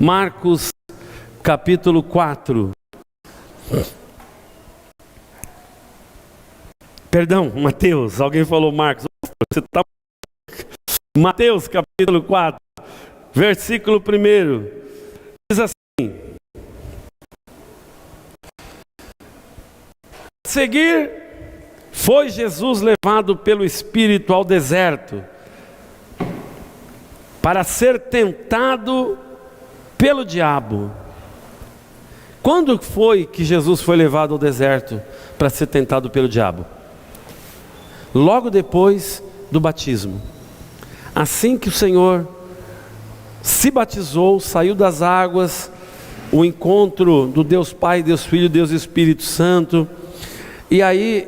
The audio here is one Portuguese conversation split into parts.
Marcos capítulo 4. Perdão, Mateus, alguém falou Marcos. Você tá... Mateus capítulo 4, versículo 1. Diz assim: a seguir, foi Jesus levado pelo Espírito ao deserto, para ser tentado pelo diabo. Quando foi que Jesus foi levado ao deserto para ser tentado pelo diabo? Logo depois do batismo. Assim que o Senhor se batizou, saiu das águas, o encontro do Deus Pai, Deus Filho, Deus Espírito Santo, e aí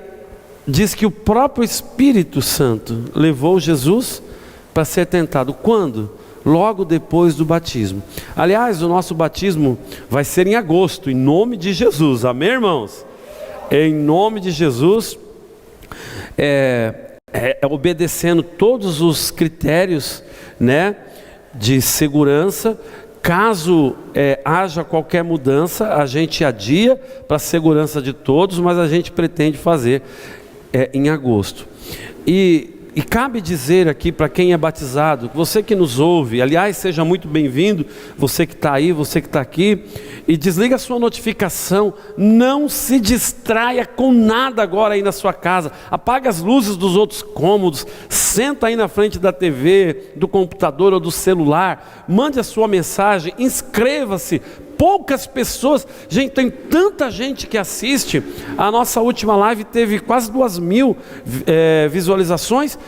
diz que o próprio Espírito Santo levou Jesus para ser tentado. Quando? Logo depois do batismo. Aliás, o nosso batismo vai ser em agosto, em nome de Jesus, amém, irmãos? Em nome de Jesus, obedecendo todos os critérios, né, de segurança. Caso haja qualquer mudança, a gente adia para a segurança de todos, mas a gente pretende fazer em agosto. E cabe dizer aqui para quem é batizado, você que nos ouve, aliás, seja muito bem-vindo, você que está aí, você que está aqui, e desliga a sua notificação, não se distraia com nada agora aí na sua casa, apaga as luzes dos outros cômodos, senta aí na frente da TV, do computador ou do celular, mande a sua mensagem, inscreva-se. Poucas pessoas, gente, tem tanta gente que assiste. A nossa última live teve quase 2.000 visualizações,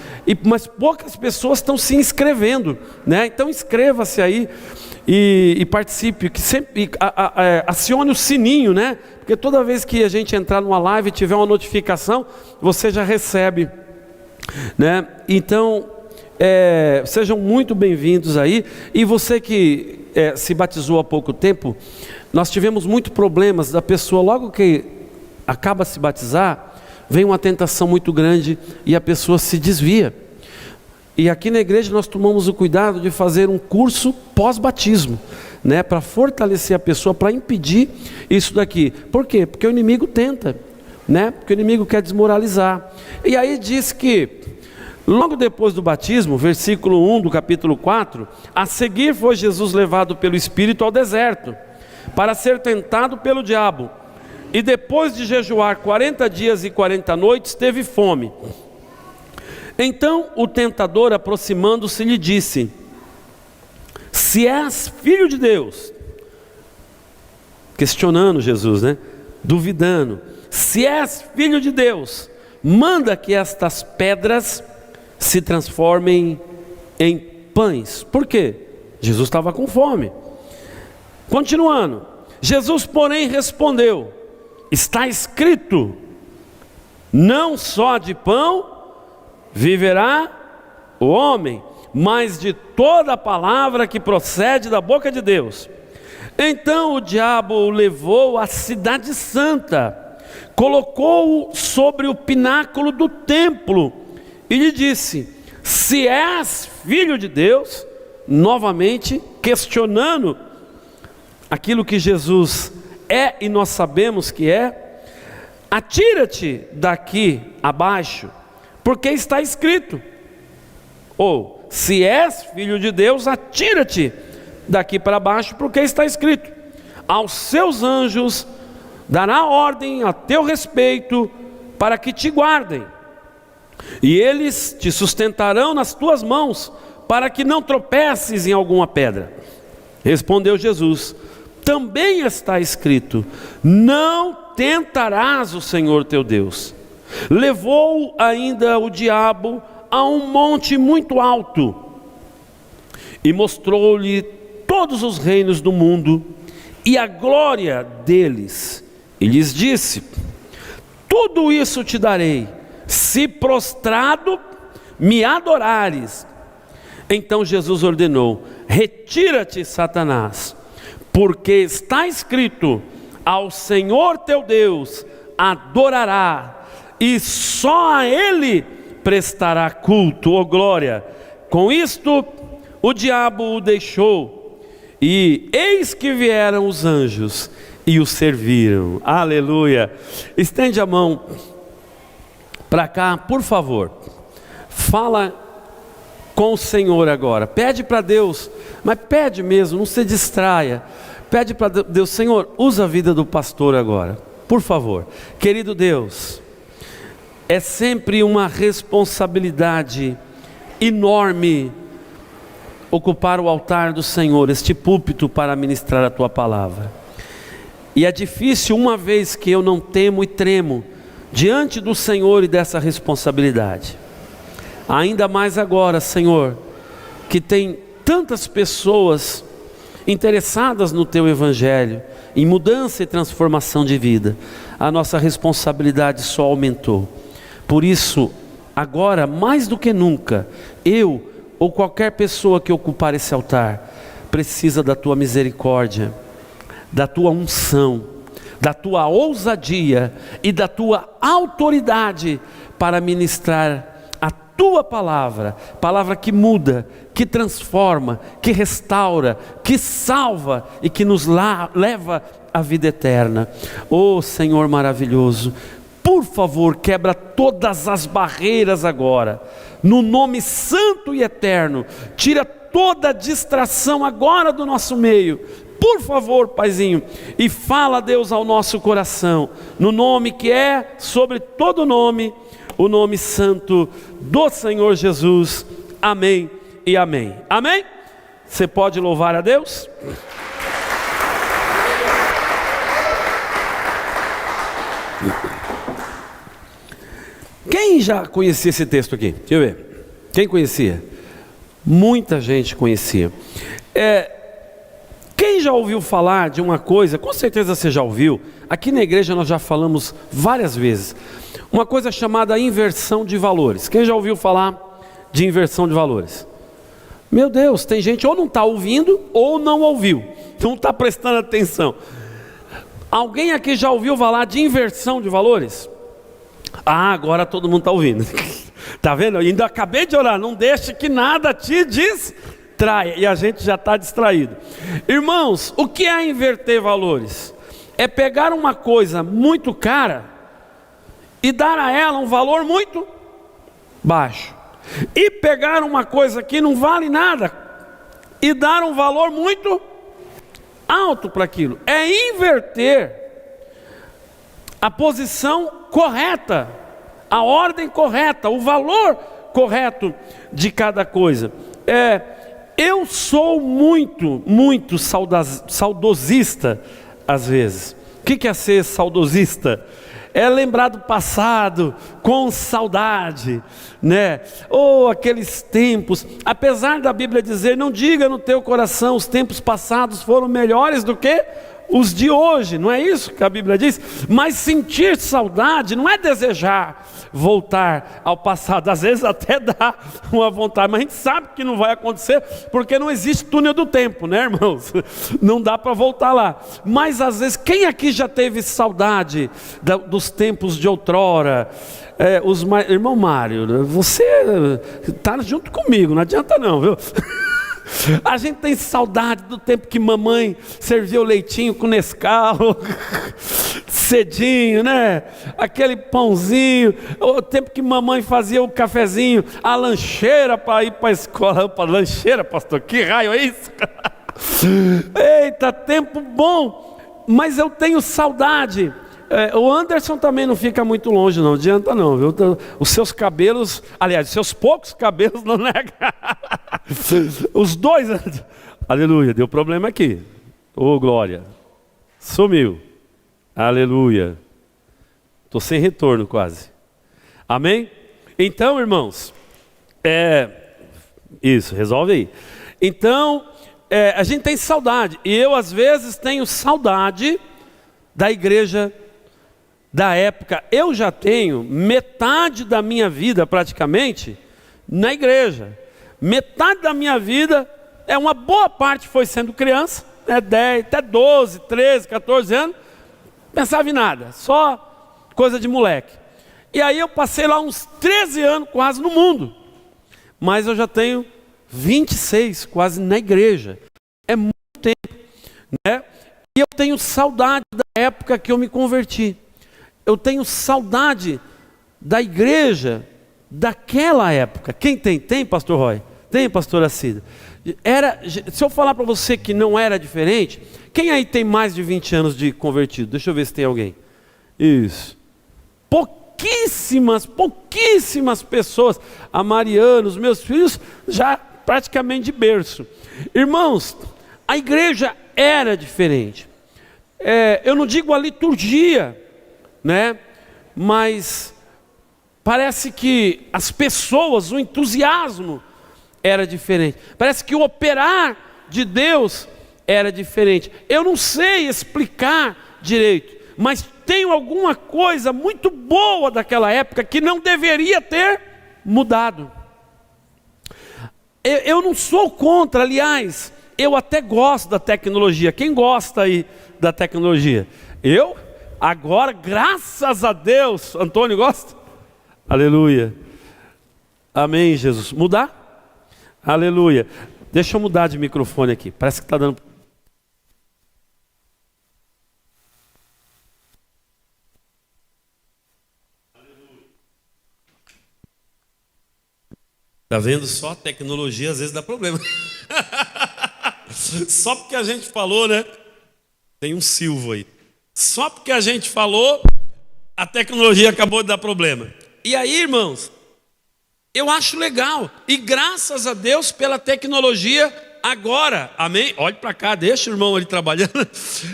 mas poucas pessoas estão se inscrevendo, né? Então inscreva-se aí e participe, que sempre acione o sininho, né? Porque toda vez que a gente entrar numa live e tiver uma notificação, você já recebe, né? Então sejam muito bem-vindos aí. E você que se batizou há pouco tempo, nós tivemos muitos problemas da pessoa, logo que acaba de se batizar, vem uma tentação muito grande e a pessoa se desvia. E aqui na igreja nós tomamos o cuidado de fazer um curso pós-batismo, né, para fortalecer a pessoa, para impedir isso daqui. Por quê? Porque o inimigo tenta, né? Porque o inimigo quer desmoralizar. E aí diz que logo depois do batismo, versículo 1 do capítulo 4, a seguir foi Jesus levado pelo Espírito ao deserto, para ser tentado pelo diabo. E depois de jejuar 40 dias e 40 noites, teve fome. Então o tentador, aproximando-se, lhe disse: se és filho de Deus, questionando Jesus, né? Duvidando, se és filho de Deus, manda que estas pedras se transformem em pães. Por quê? Jesus estava com fome. Continuando, Jesus porém respondeu: está escrito, não só de pão viverá o homem, mas de toda a palavra que procede da boca de Deus. Então o diabo o levou à cidade santa, colocou-o sobre o pináculo do templo e lhe disse: se és filho de Deus, novamente questionando aquilo que Jesus é e nós sabemos que é, atira-te daqui abaixo, porque está escrito. Ou, se és filho de Deus, atira-te daqui para baixo, porque está escrito: aos seus anjos dará ordem a teu respeito, para que te guardem, e eles te sustentarão nas tuas mãos, para que não tropeces em alguma pedra. Respondeu Jesus: também está escrito, não tentarás o Senhor teu Deus. Levou ainda o diabo a um monte muito alto, e mostrou-lhe todos os reinos do mundo, e a glória deles, e lhes disse: tudo isso te darei, se prostrado me adorares. Então Jesus ordenou: retira-te, Satanás, porque está escrito: ao Senhor teu Deus adorará, e só a Ele prestará culto ou glória. Com isto o diabo o deixou, E eis que vieram os anjos e o serviram. Aleluia. Estende a mão para cá, por favor. Fala com o Senhor agora. Pede para Deus, mas pede mesmo, não se distraia. Pede para Deus: Senhor, usa a vida do pastor agora, por favor. Querido Deus, é sempre uma responsabilidade enorme ocupar o altar do Senhor, este púlpito, para ministrar a Tua palavra. E é difícil, uma vez que eu não temo e tremo diante do Senhor e dessa responsabilidade. Ainda mais agora, Senhor, que tem tantas pessoas interessadas no Teu Evangelho, em mudança e transformação de vida, a nossa responsabilidade só aumentou. Por isso, agora, mais do que nunca, eu ou qualquer pessoa que ocupar esse altar, precisa da Tua misericórdia, da Tua unção, da Tua ousadia e da Tua autoridade para ministrar a Tua palavra, palavra que muda, que transforma, que restaura, que salva e que nos leva à vida eterna. Oh Senhor maravilhoso, por favor, quebra todas as barreiras agora, no nome santo e eterno. Tira toda a distração agora do nosso meio, por favor, Paizinho, e fala, Deus, ao nosso coração, no nome que é sobre todo nome, o nome santo do Senhor Jesus. Amém e amém. Amém? Você pode louvar a Deus? Quem já conhecia esse texto aqui? Deixa eu ver. Quem conhecia? Muita gente conhecia. Quem já ouviu falar de uma coisa, com certeza você já ouviu, aqui na igreja nós já falamos várias vezes, uma coisa chamada inversão de valores. Quem já ouviu falar de inversão de valores? Meu Deus, tem gente ou não está ouvindo ou não ouviu, não está prestando atenção. Alguém aqui já ouviu falar de inversão de valores? Ah, agora todo mundo está ouvindo. Está vendo? Eu ainda acabei de orar, não deixe que nada te distraia, e a gente já está distraído. Irmãos, o que é inverter valores? É pegar uma coisa muito cara e dar a ela um valor muito baixo, e pegar uma coisa que não vale nada e dar um valor muito alto para aquilo. É inverter a posição correta, a ordem correta, o valor correto de cada coisa. Eu sou muito saudosista às vezes. O que é ser saudosista? É lembrar do passado com saudade, né? Ou aqueles tempos, apesar da Bíblia dizer: não diga no teu coração, os tempos passados foram melhores do que os de hoje, não é isso que a Bíblia diz? Mas sentir saudade não é desejar voltar ao passado. Às vezes até dá uma vontade, mas a gente sabe que não vai acontecer, porque não existe túnel do tempo, né, irmãos? Não dá para voltar lá. Mas às vezes, quem aqui já teve saudade dos tempos de outrora? Irmão Mário, você está junto comigo, não adianta não, viu? A gente tem saudade do tempo que mamãe servia o leitinho com Nescau, cedinho, né? Aquele pãozinho, o tempo que mamãe fazia o cafezinho, a lancheira para ir para a escola. Opa, lancheira, pastor, que raio é isso? Eita, tempo bom, mas eu tenho saudade. O Anderson também não fica muito longe, não adianta não, viu? Os seus cabelos, aliás, os seus poucos cabelos não negam. Os dois, aleluia, deu problema aqui. Ô glória, sumiu, aleluia. Estou sem retorno quase. Amém? Então, irmãos, isso, resolve aí. Então, a gente tem saudade, e eu às vezes tenho saudade da igreja da época. Eu já tenho metade da minha vida praticamente na igreja. Metade da minha vida, uma boa parte foi sendo criança, 10, até 12, 13, 14 anos, pensava em nada, só coisa de moleque. E aí eu passei lá uns 13 anos quase no mundo, mas eu já tenho 26 quase na igreja. É muito tempo. né? E eu tenho saudade da época que eu me converti. Eu tenho saudade da igreja daquela época. Quem tem? Tem, pastor Roy? Tem, pastora Cida? Se eu falar para você que não era diferente, quem aí tem mais de 20 anos de convertido? Deixa eu ver se tem alguém. Isso. Pouquíssimas pessoas. A Mariana, os meus filhos, já praticamente de berço. Irmãos, a igreja era diferente. Eu não digo a liturgia, né? Mas parece que as pessoas, o entusiasmo era diferente. Parece que o operar de Deus era diferente. Eu não sei explicar direito, mas tem alguma coisa muito boa daquela época que não deveria ter mudado. Eu não sou contra, aliás, eu até gosto da tecnologia. Quem gosta aí da tecnologia? Eu? Agora, graças a Deus. Antônio gosta? Aleluia. Amém, Jesus. Mudar? Aleluia. Deixa eu mudar de microfone aqui. Parece que está dando... Tá vendo? Só a tecnologia às vezes dá problema. Só porque a gente falou, né? Tem um Silvo aí. Só porque a gente falou, a tecnologia acabou de dar problema. E aí, irmãos, eu acho legal. E graças a Deus pela tecnologia agora. Amém? Olhe para cá, deixa o irmão ali trabalhando.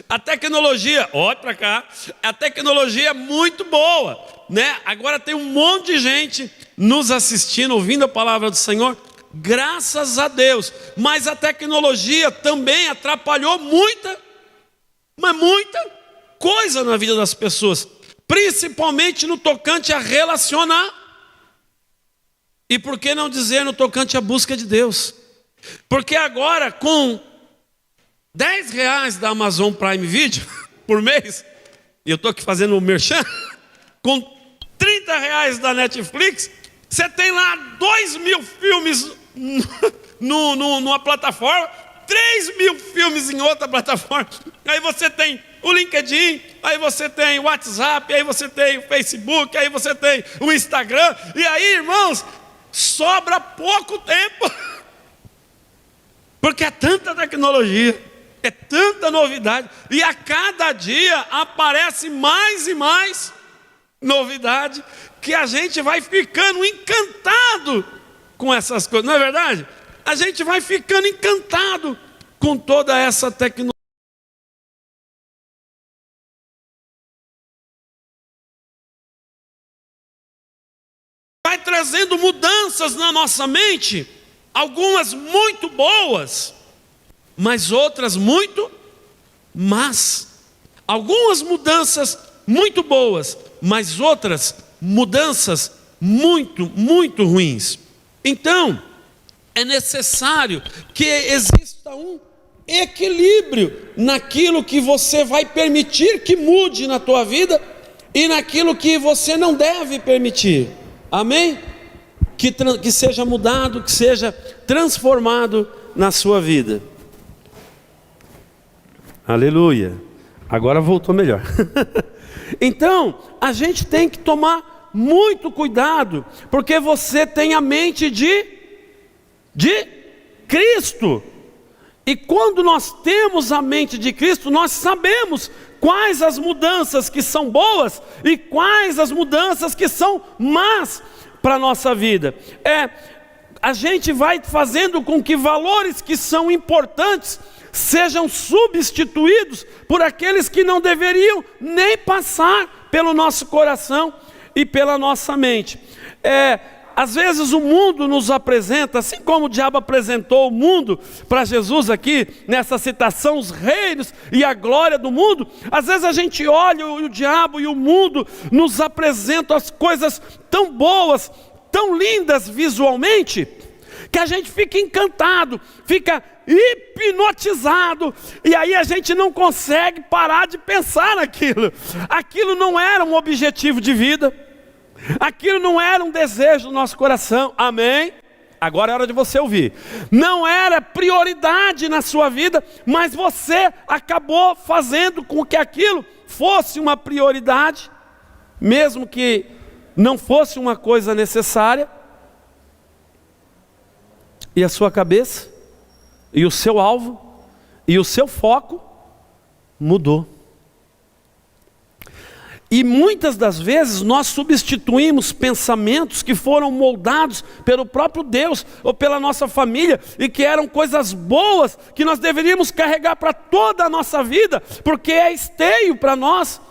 A tecnologia, olhe para cá. A tecnologia é muito boa, né? Agora tem um monte de gente nos assistindo, ouvindo a palavra do Senhor. Graças a Deus. Mas a tecnologia também atrapalhou muita coisa na vida das pessoas, principalmente no tocante a relacionar. E por que não dizer no tocante à busca de Deus? Porque agora com R$10 da Amazon Prime Video por mês, e eu estou aqui fazendo o merchan, com R$30 da Netflix, você tem lá 2.000 filmes numa plataforma, 3.000 filmes em outra plataforma. Aí você tem o LinkedIn, aí você tem o WhatsApp, aí você tem o Facebook, aí você tem o Instagram. E aí, irmãos, sobra pouco tempo. Porque é tanta tecnologia, é tanta novidade. E a cada dia aparece mais e mais novidade, que a gente vai ficando encantado com essas coisas. Não é verdade? A gente vai ficando encantado com toda essa tecnologia. Vai trazendo mudanças na nossa mente, algumas muito boas, mas outras muito más. Algumas mudanças muito boas, mas outras mudanças muito ruins. Então, é necessário que exista um equilíbrio naquilo que você vai permitir que mude na tua vida e naquilo que você não deve permitir. Amém? Que seja mudado, que seja transformado na sua vida. Aleluia. Agora voltou melhor. Então, a gente tem que tomar muito cuidado, porque você tem a mente de Cristo. E quando nós temos a mente de Cristo, nós sabemos quais as mudanças que são boas e quais as mudanças que são más para a nossa vida. A gente vai fazendo com que valores que são importantes sejam substituídos por aqueles que não deveriam nem passar pelo nosso coração e pela nossa mente. Às vezes o mundo nos apresenta, assim como o diabo apresentou o mundo para Jesus aqui, nessa citação, os reinos e a glória do mundo. Às vezes a gente olha o diabo e o mundo nos apresentam as coisas tão boas, tão lindas visualmente, que a gente fica encantado, fica hipnotizado, e aí a gente não consegue parar de pensar naquilo. Aquilo não era um objetivo de vida, aquilo não era um desejo do nosso coração. Amém? agora é hora de você ouvir. Não era prioridade na sua vida, mas você acabou fazendo com que aquilo fosse uma prioridade, mesmo que não fosse uma coisa necessária. E a sua cabeça, e o seu alvo, e o seu foco mudou. E muitas das vezes nós substituímos pensamentos que foram moldados pelo próprio Deus ou pela nossa família e que eram coisas boas que nós deveríamos carregar para toda a nossa vida, porque é esteio para nós,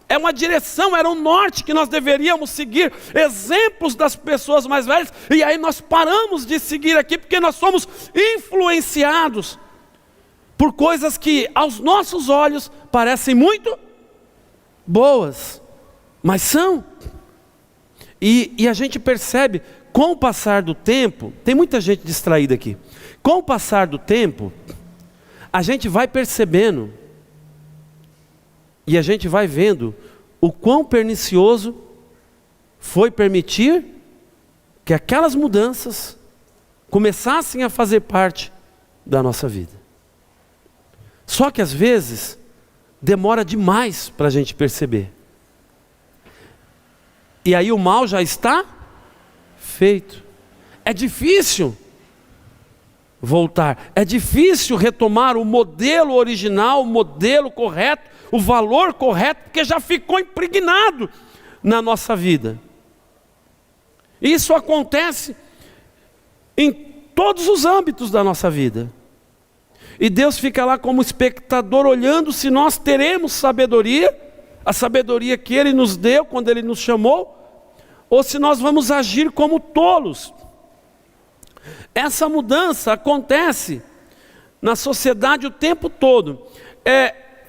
é uma direção, era um norte que nós deveríamos seguir, exemplos das pessoas mais velhas, e aí nós paramos de seguir aqui porque nós somos influenciados por coisas que aos nossos olhos parecem muito boas, mas são. E a gente percebe, com o passar do tempo, tem muita gente distraída aqui, com o passar do tempo, a gente vai percebendo, e a gente vai vendo, o quão pernicioso foi permitir que aquelas mudanças começassem a fazer parte da nossa vida. Só que às vezes, demora demais para a gente perceber. E aí o mal já está feito. É difícil voltar. É difícil retomar o modelo original, o modelo correto, o valor correto, porque já ficou impregnado na nossa vida. Isso acontece em todos os âmbitos da nossa vida. E Deus fica lá como espectador olhando se nós teremos sabedoria, a sabedoria que Ele nos deu quando Ele nos chamou, ou se nós vamos agir como tolos. Essa mudança acontece na sociedade o tempo todo.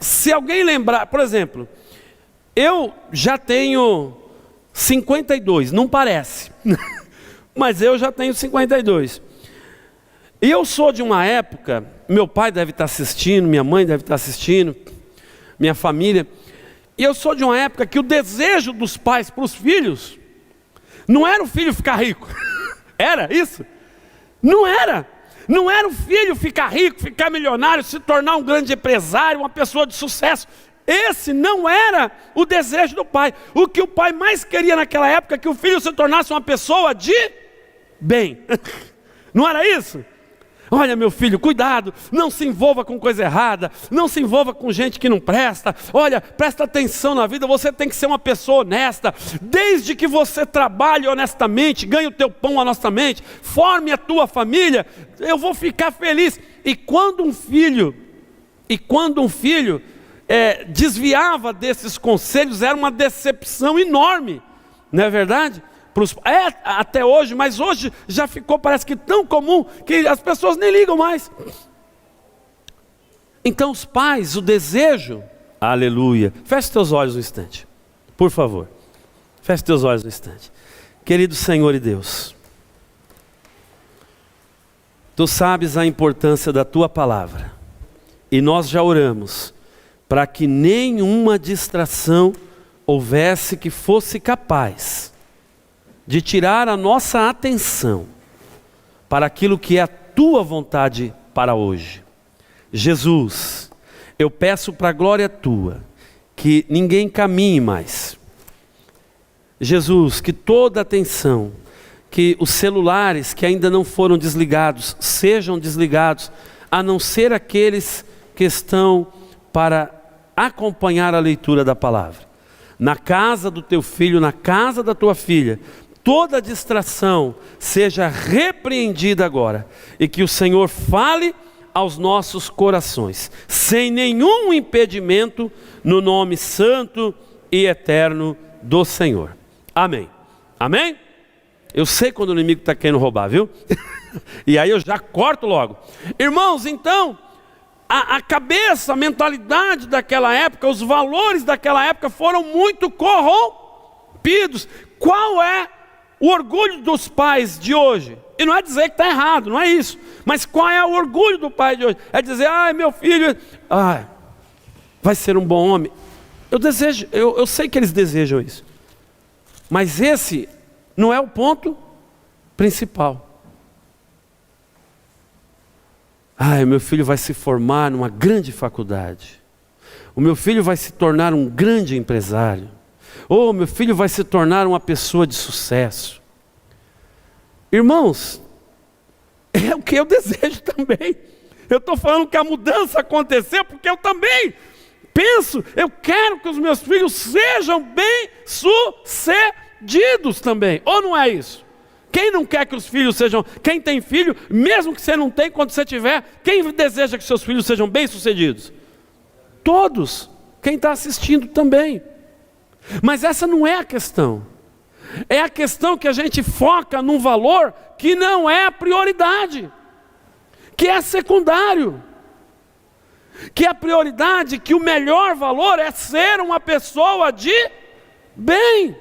Se alguém lembrar, por exemplo, eu já tenho 52, não parece, mas eu já tenho 52. E eu sou de uma época, meu pai deve estar assistindo, minha mãe deve estar assistindo, minha família, e eu sou de uma época que o desejo dos pais para os filhos, não era o filho ficar rico, era isso? Não era o filho ficar rico, ficar milionário, se tornar um grande empresário, uma pessoa de sucesso. Esse não era o desejo do pai. O que o pai mais queria naquela época é que o filho se tornasse uma pessoa de bem. Não era isso? Olha, meu filho, cuidado, não se envolva com coisa errada, não se envolva com gente que não presta. Olha, presta atenção na vida, você tem que ser uma pessoa honesta. Desde que você trabalhe honestamente, ganhe o teu pão honestamente, forme a tua família, eu vou ficar feliz. E quando um filho desviava desses conselhos, era uma decepção enorme, não é verdade? Até hoje, mas hoje já ficou, parece que tão comum, que as pessoas nem ligam mais. Então os pais, o desejo, aleluia, feche teus olhos um instante, por favor, feche teus olhos um instante. Querido Senhor e Deus, Tu sabes a importância da Tua palavra, e nós já oramos, para que nenhuma distração houvesse que fosse capaz de tirar a nossa atenção para aquilo que é a Tua vontade para hoje. Jesus, eu peço para a glória Tua, que ninguém caminhe mais. Jesus, que toda atenção, que os celulares que ainda não foram desligados, sejam desligados, a não ser aqueles que estão para acompanhar a leitura da palavra. Na casa do teu filho, na casa da tua filha, toda distração seja repreendida agora, e que o Senhor fale aos nossos corações, sem nenhum impedimento, no nome santo e eterno do Senhor. Amém. Amém? Eu sei quando o inimigo está querendo roubar, viu? E aí eu já corto logo. Irmãos, então, a cabeça, a mentalidade daquela época, os valores daquela época foram muito corrompidos. Qual é o orgulho dos pais de hoje? E não é dizer que está errado, não é isso. Mas qual é o orgulho do pai de hoje? É dizer, ai meu filho, vai ser um bom homem. Eu sei que eles desejam isso. Mas esse não é o ponto principal. Ai, meu filho vai se formar numa grande faculdade. O meu filho vai se tornar um grande empresário. Ou meu filho vai se tornar uma pessoa de sucesso. Irmãos, é o que eu desejo também. Eu estou falando que a mudança aconteceu porque eu também penso, eu quero que os meus filhos sejam bem-sucedidos também. Ou não é isso? Quem não quer que os filhos sejam, quem tem filho, mesmo que você não tenha, quando você tiver, quem deseja que seus filhos sejam bem-sucedidos? Todos, quem está assistindo também. Mas essa não é a questão. É a questão que a gente foca num valor que não é a prioridade, que é secundário. Que a prioridade, que o melhor valor é ser uma pessoa de bem.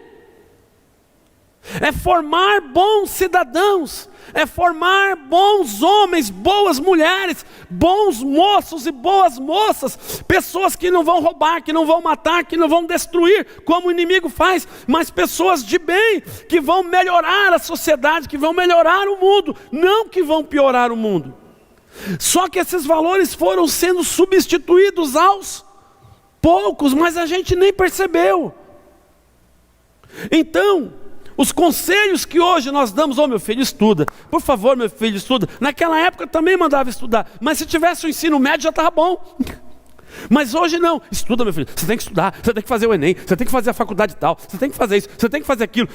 É formar bons cidadãos, é formar bons homens, boas mulheres, bons moços e boas moças, pessoas que não vão roubar, que não vão matar, que não vão destruir, como o inimigo faz, mas pessoas de bem, que vão melhorar a sociedade, que vão melhorar o mundo, não que vão piorar o mundo. Só que esses valores foram sendo substituídos aos poucos, mas a gente nem percebeu. Então, os conselhos que hoje nós damos, meu filho, estuda, por favor, meu filho, estuda. Naquela época também mandava estudar, mas se tivesse o ensino médio já estava bom. Mas hoje não, estuda, meu filho, você tem que estudar, você tem que fazer o Enem, você tem que fazer a faculdade tal, você tem que fazer isso, você tem que fazer aquilo.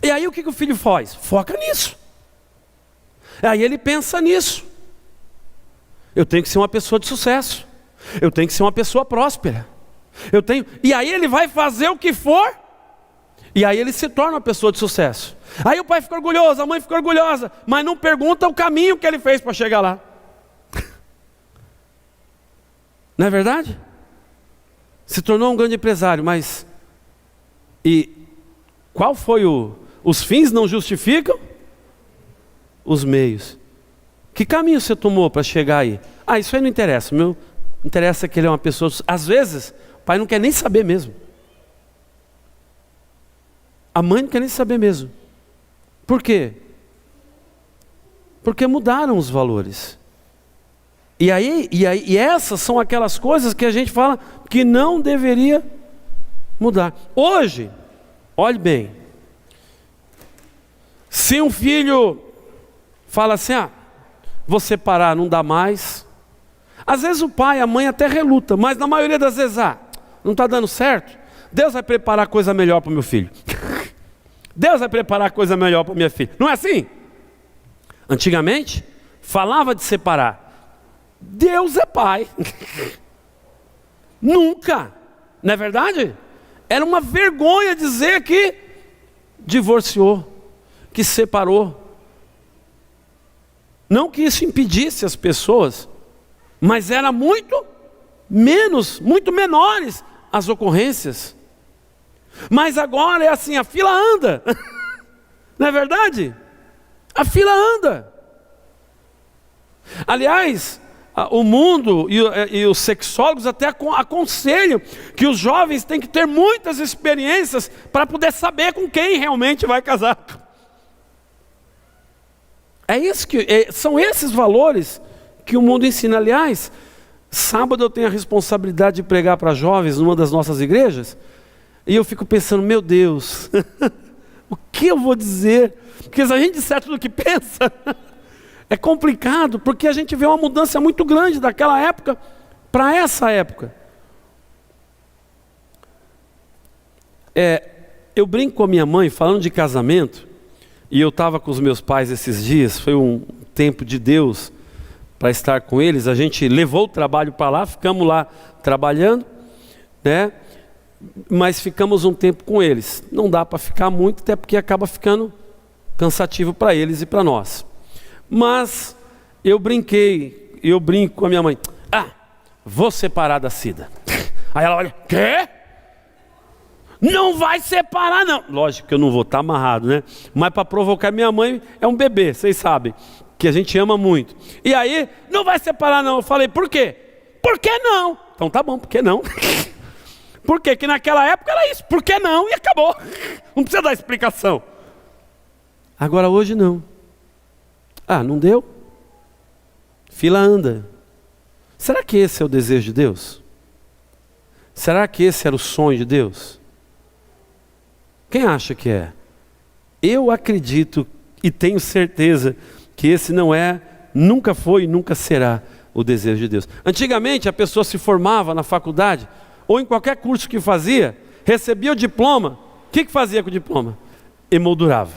E aí o que o filho faz? Foca nisso. Aí ele pensa nisso. Eu tenho que ser uma pessoa de sucesso, eu tenho que ser uma pessoa próspera. E aí ele vai fazer o que for, e aí ele se torna uma pessoa de sucesso. Aí o pai fica orgulhoso, a mãe fica orgulhosa, mas não pergunta o caminho que ele fez para chegar lá. Não é verdade? Se tornou um grande empresário, mas qual foi os fins não justificam os meios. Que caminho você tomou para chegar aí? Isso aí não interessa, interessa que ele é uma pessoa. Às vezes o pai não quer nem saber mesmo. A mãe não quer nem saber mesmo. Por quê? Porque mudaram os valores. E essas são aquelas coisas que a gente fala que não deveria mudar. Hoje, olhe bem, se um filho fala assim, vou separar, não dá mais. Às vezes o pai, a mãe até reluta, mas na maioria das vezes, não está dando certo, Deus vai preparar coisa melhor para o meu filho. Deus vai preparar coisa melhor para minha filha. Não é assim? Antigamente, falava de separar. Deus é pai. Nunca. Não é verdade? Era uma vergonha dizer que divorciou, que separou. Não que isso impedisse as pessoas, mas era muito menores as ocorrências. Mas agora é assim, a fila anda. Não é verdade? A fila anda. Aliás, o mundo e os sexólogos até aconselham que os jovens têm que ter muitas experiências para poder saber com quem realmente vai casar. São esses valores que o mundo ensina. Aliás, sábado eu tenho a responsabilidade de pregar para jovens numa das nossas igrejas, e eu fico pensando, meu Deus, o que eu vou dizer? Porque se a gente disser tudo o que pensa, é complicado, porque a gente vê uma mudança muito grande daquela época para essa época. Eu brinco com a minha mãe, falando de casamento, e eu estava com os meus pais esses dias, foi um tempo de Deus para estar com eles. A gente levou o trabalho para lá, ficamos lá trabalhando, né? Mas ficamos um tempo com eles. Não dá para ficar muito, até porque acaba ficando cansativo para eles e para nós. Mas eu brinco com a minha mãe, vou separar da Cida. Aí ela olha, quê? Não vai separar não. Lógico que eu não vou estar amarrado, né? Mas para provocar minha mãe, é um bebê, vocês sabem, que a gente ama muito. E aí, não vai separar não. Eu falei, por quê? Por que não? Então tá bom, por que não? Por quê? Que naquela época era isso, por que não? E acabou. Não precisa dar explicação. Agora hoje não. Ah, não deu? Fila anda. Será que esse é o desejo de Deus? Será que esse era o sonho de Deus? Quem acha que é? Eu acredito e tenho certeza que esse não é, nunca foi e nunca será o desejo de Deus. Antigamente a pessoa se formava na faculdade ou em qualquer curso que fazia, recebia o diploma. O que fazia com o diploma? Emoldurava.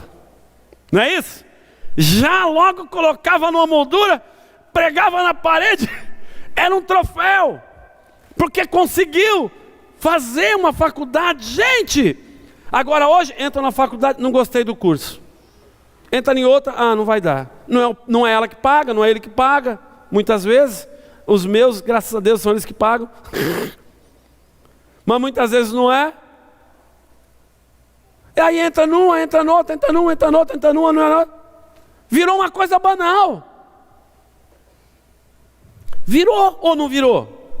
Não é isso? Já logo colocava numa moldura, pregava na parede, era um troféu, porque conseguiu fazer uma faculdade. Gente, agora hoje entra na faculdade, não gostei do curso, entra em outra, não vai dar, não é ela que paga, não é ele que paga, muitas vezes, os meus, graças a Deus, são eles que pagam, mas muitas vezes não é. E aí entra numa, entra noutra, entra numa, entra noutra, entra numa, não é nada. Virou uma coisa banal. Virou ou não virou?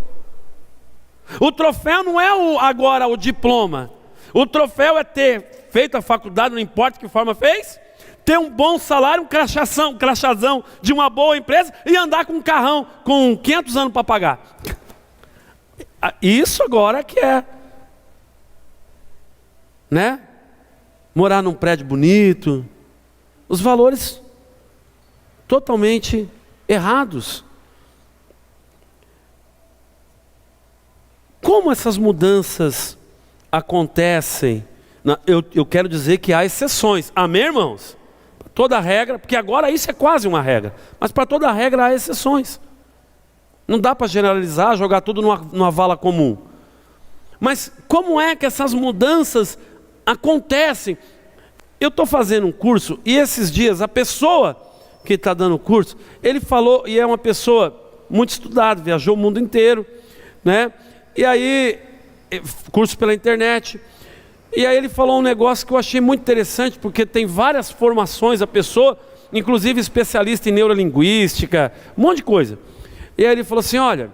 O troféu não é agora o diploma. O troféu é ter feito a faculdade, não importa que forma fez, ter um bom salário, um crachazão de uma boa empresa e andar com um carrão com 500 anos para pagar. Isso agora que é, né? Morar num prédio bonito. Os valores totalmente errados. Como essas mudanças acontecem? Eu quero dizer que há exceções. Amém, irmãos? Toda regra, porque agora isso é quase uma regra. Mas para toda regra há exceções. Não dá para generalizar, jogar tudo numa vala comum. Mas como é que essas mudanças acontecem? Eu estou fazendo um curso e esses dias a pessoa que está dando o curso, ele falou, e é uma pessoa muito estudada, viajou o mundo inteiro, né? E aí, curso pela internet, e aí ele falou um negócio que eu achei muito interessante, porque tem várias formações a pessoa, inclusive especialista em neurolinguística, um monte de coisa. E aí ele falou assim, olha,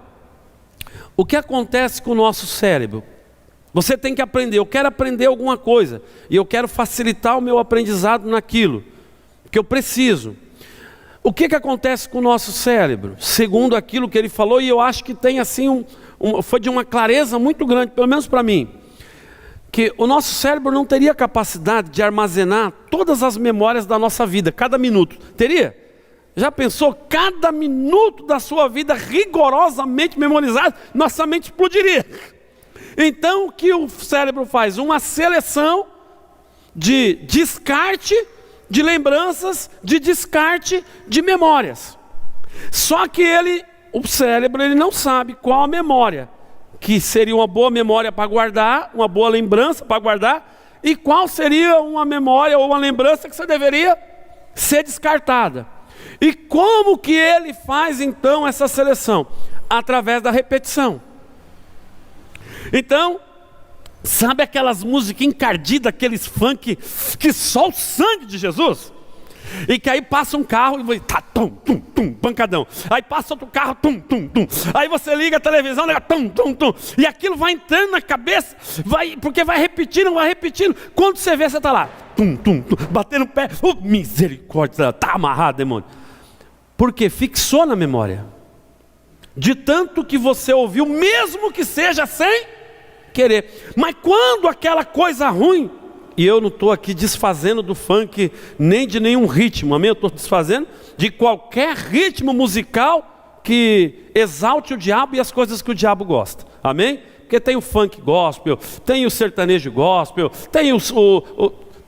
o que acontece com o nosso cérebro? Você tem que aprender, eu quero aprender alguma coisa, e eu quero facilitar o meu aprendizado naquilo, que eu preciso. O que acontece com o nosso cérebro? Segundo aquilo que ele falou, e eu acho que tem assim, foi de uma clareza muito grande, pelo menos para mim, que o nosso cérebro não teria capacidade de armazenar todas as memórias da nossa vida, cada minuto. Teria? Já pensou? Cada minuto da sua vida rigorosamente memorizado, nossa mente explodiria. Então o que o cérebro faz? Uma seleção de descarte de lembranças, de descarte de memórias. Só que o cérebro, ele não sabe qual a memória que seria uma boa memória para guardar, uma boa lembrança para guardar, e qual seria uma memória ou uma lembrança que você deveria ser descartada. E como que ele faz então essa seleção? Através da repetição. Então, sabe aquelas músicas encardidas, aqueles funk que só o sangue de Jesus? E que aí passa um carro e vai, tá, tum, tum, tum, pancadão. Aí passa outro carro, tum, tum, tum. Aí você liga a televisão, tum, tum, tum. E aquilo vai entrando na cabeça, porque vai repetindo. Quando você vê, você está lá, tum, tum, tum, batendo o pé. Misericórdia, tá amarrado, demônio. Porque fixou na memória. De tanto que você ouviu, mesmo que seja sem querer. Mas quando aquela coisa ruim, e eu não estou aqui desfazendo do funk, nem de nenhum ritmo, amém? Eu estou desfazendo de qualquer ritmo musical que exalte o diabo e as coisas que o diabo gosta, amém? Porque tem o funk gospel, tem o sertanejo gospel, tem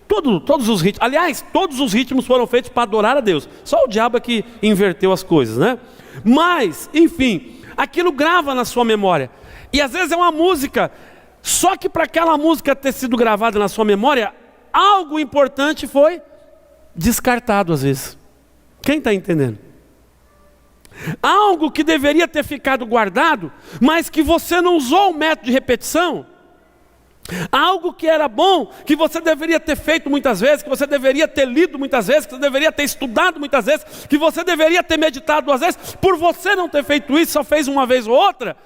todos os ritmos. Aliás, todos os ritmos foram feitos para adorar a Deus. Só o diabo é que inverteu as coisas, né? Mas, enfim, aquilo grava na sua memória. E às vezes é uma música, só que para aquela música ter sido gravada na sua memória, algo importante foi descartado às vezes. Quem está entendendo? Algo que deveria ter ficado guardado, mas que você não usou o método de repetição, Algo que era bom, que você deveria ter feito muitas vezes, que você deveria ter lido muitas vezes, que você deveria ter estudado muitas vezes, que você deveria ter meditado duas vezes, por você não ter feito isso, só fez uma vez ou outra,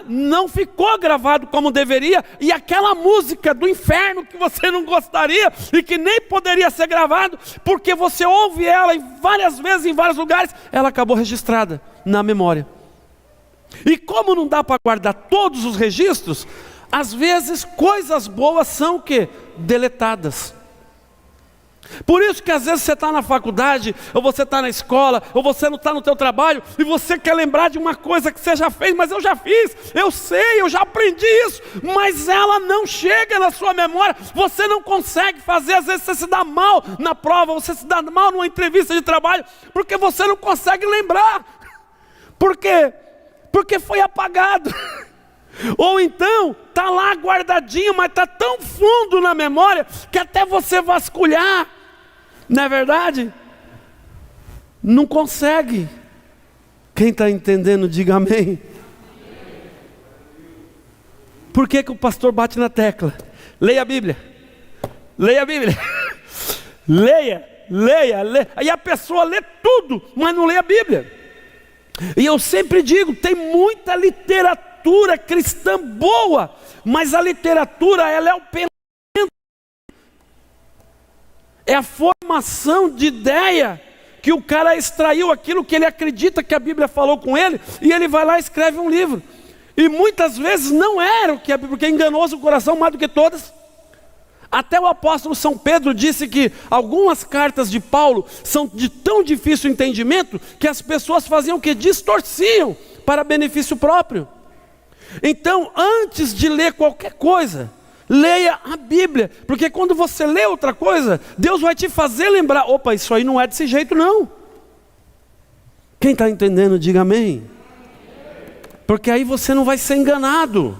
não ficou gravado como deveria, e aquela música do inferno que você não gostaria, e que nem poderia ser gravado, porque você ouve ela várias vezes, em vários lugares, ela acabou registrada na memória. E como não dá para guardar todos os registros, às vezes coisas boas são o quê? Deletadas. Por isso que às vezes você está na faculdade, ou você está na escola, ou você não está no teu trabalho, e você quer lembrar de uma coisa que você já fez, mas eu já fiz, eu sei, eu já aprendi isso, mas ela não chega na sua memória, você não consegue fazer, às vezes você se dá mal na prova, você se dá mal numa entrevista de trabalho, porque você não consegue lembrar. Por quê? Porque foi apagado. Ou então, está lá guardadinho, mas está tão fundo na memória, que até você vasculhar, não é verdade? Não consegue. Quem está entendendo, diga amém. Por que que o pastor bate na tecla? Leia a Bíblia. Leia a Bíblia. Leia. E a pessoa lê tudo, mas não lê a Bíblia. E eu sempre digo, tem muita literatura cristã boa, mas a literatura, ela é o pensamento, é a formação de ideia, que o cara extraiu aquilo que ele acredita que a Bíblia falou com ele, e ele vai lá e escreve um livro, e muitas vezes não era o que a Bíblia, porque é enganoso o coração mais do que todas. Até o apóstolo São Pedro disse que algumas cartas de Paulo são de tão difícil entendimento, que as pessoas faziam o que? Distorciam para benefício próprio. Então, antes de ler qualquer coisa, leia a Bíblia, porque quando você lê outra coisa, Deus vai te fazer lembrar, opa, isso aí não é desse jeito não. Quem está entendendo, diga amém. Porque aí você não vai ser enganado.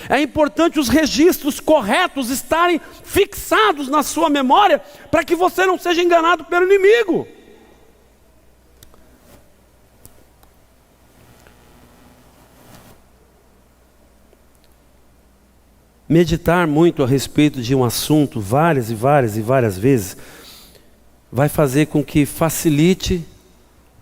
É importante os registros corretos estarem fixados na sua memória, para que você não seja enganado pelo inimigo. Meditar muito a respeito de um assunto várias vezes vai fazer com que facilite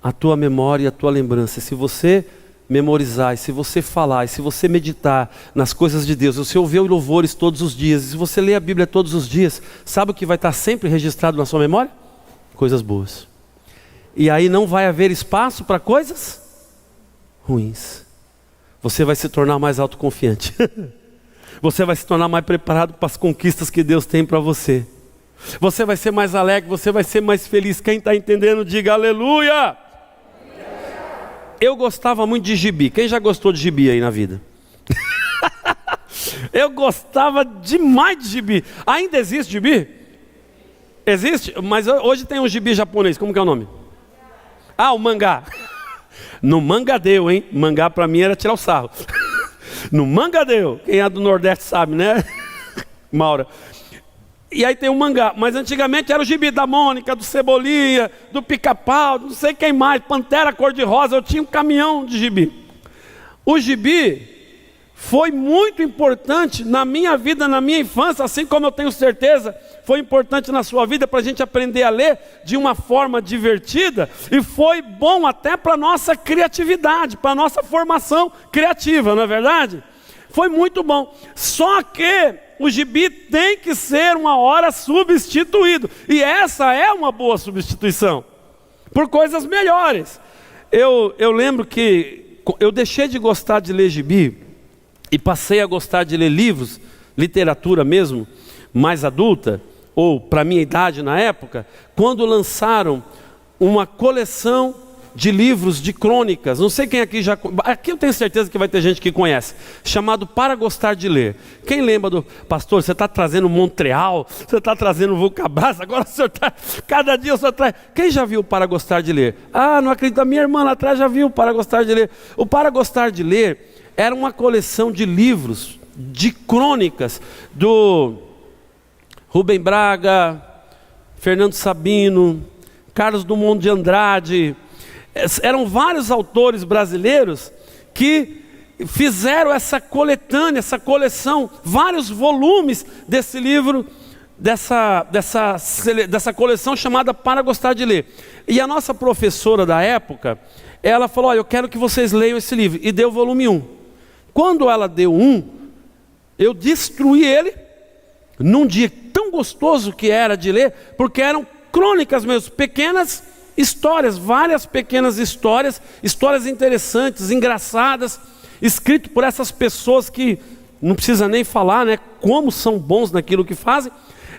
a tua memória e a tua lembrança. Se você memorizar, e se você falar, e se você meditar nas coisas de Deus, se você ouvir louvores todos os dias, e se você ler a Bíblia todos os dias, sabe o que vai estar sempre registrado na sua memória? Coisas boas. E aí não vai haver espaço para coisas ruins. Você vai se tornar mais autoconfiante. Você vai se tornar mais preparado para as conquistas que Deus tem para você. Você vai ser mais alegre, você vai ser mais feliz. Quem está entendendo, diga aleluia. Eu gostava muito de gibi. Quem já gostou de gibi aí na vida? Eu gostava demais de gibi. Ainda existe gibi? Existe? Mas hoje tem um gibi japonês. Como que é o nome? O mangá. No manga deu, hein? Mangá para mim era tirar o sarro. No manga deu. Quem é do Nordeste sabe, né? Maura. E aí tem um mangá. Mas antigamente era o gibi da Mônica, do Cebolinha, do Pica-Pau, não sei quem mais, Pantera Cor-de-Rosa. Eu tinha um caminhão de gibi. O gibi foi muito importante na minha vida, na minha infância, assim como eu tenho certeza foi importante na sua vida, para a gente aprender a ler de uma forma divertida, e foi bom até para a nossa criatividade, para a nossa formação criativa, não é verdade? Foi muito bom. Só que o gibi tem que ser uma hora substituído, e essa é uma boa substituição, por coisas melhores. Eu lembro que eu deixei de gostar de ler gibi, e passei a gostar de ler livros, literatura mesmo, mais adulta, ou para a minha idade na época, quando lançaram uma coleção de livros de crônicas. Não sei quem aqui já... Aqui eu tenho certeza que vai ter gente que conhece. Chamado Para Gostar de Ler. Quem lembra do... Pastor, você está trazendo Montreal, você está trazendo Vulcabras, agora o senhor está... Cada dia o senhor traz... Quem já viu Para Gostar de Ler? Não acredito, a minha irmã lá atrás já viu Para Gostar de Ler. O Para Gostar de Ler era uma coleção de livros, de crônicas, do Rubem Braga, Fernando Sabino, Carlos Drummond de Andrade. Eram vários autores brasileiros que fizeram essa coletânea, essa coleção, vários volumes desse livro, dessa coleção chamada Para Gostar de Ler. E a nossa professora da época, ela falou: olha, eu quero que vocês leiam esse livro, e deu o volume 1. Quando ela deu 1, eu destruí ele, num dia tão gostoso que era de ler, porque eram crônicas mesmo, pequenas histórias, várias pequenas histórias, histórias interessantes, engraçadas, escrito por essas pessoas que não precisa nem falar, né, como são bons naquilo que fazem.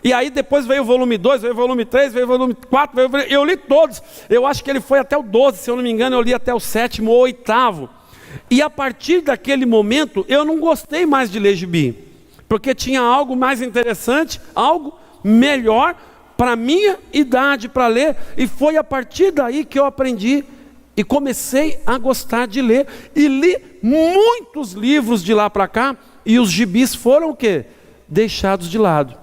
E aí depois veio o volume 2, veio o volume 3, veio o volume 4, eu li todos. Eu acho que ele foi até o 12, se eu não me engano, eu li até o 7º ou 8º. E a partir daquele momento, eu não gostei mais de ler gibi, porque tinha algo mais interessante, algo melhor para a minha idade para ler. E foi a partir daí que eu aprendi e comecei a gostar de ler. E li muitos livros de lá para cá, e os gibis foram o quê? Deixados de lado.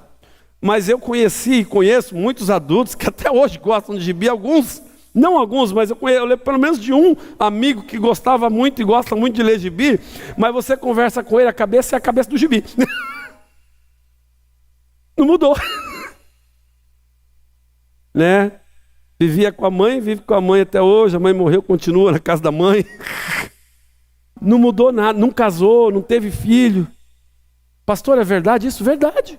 Mas eu conheci e conheço muitos adultos que até hoje gostam de gibi, alguns, não alguns, mas eu lembro pelo menos de um amigo que gostava muito e gosta muito de ler gibi, mas você conversa com ele, a cabeça é a cabeça do gibi. Não mudou. Né? Vivia com a mãe, vive com a mãe até hoje, a mãe morreu, continua na casa da mãe. Não mudou nada, não casou, não teve filho. Pastor, é verdade isso? Verdade.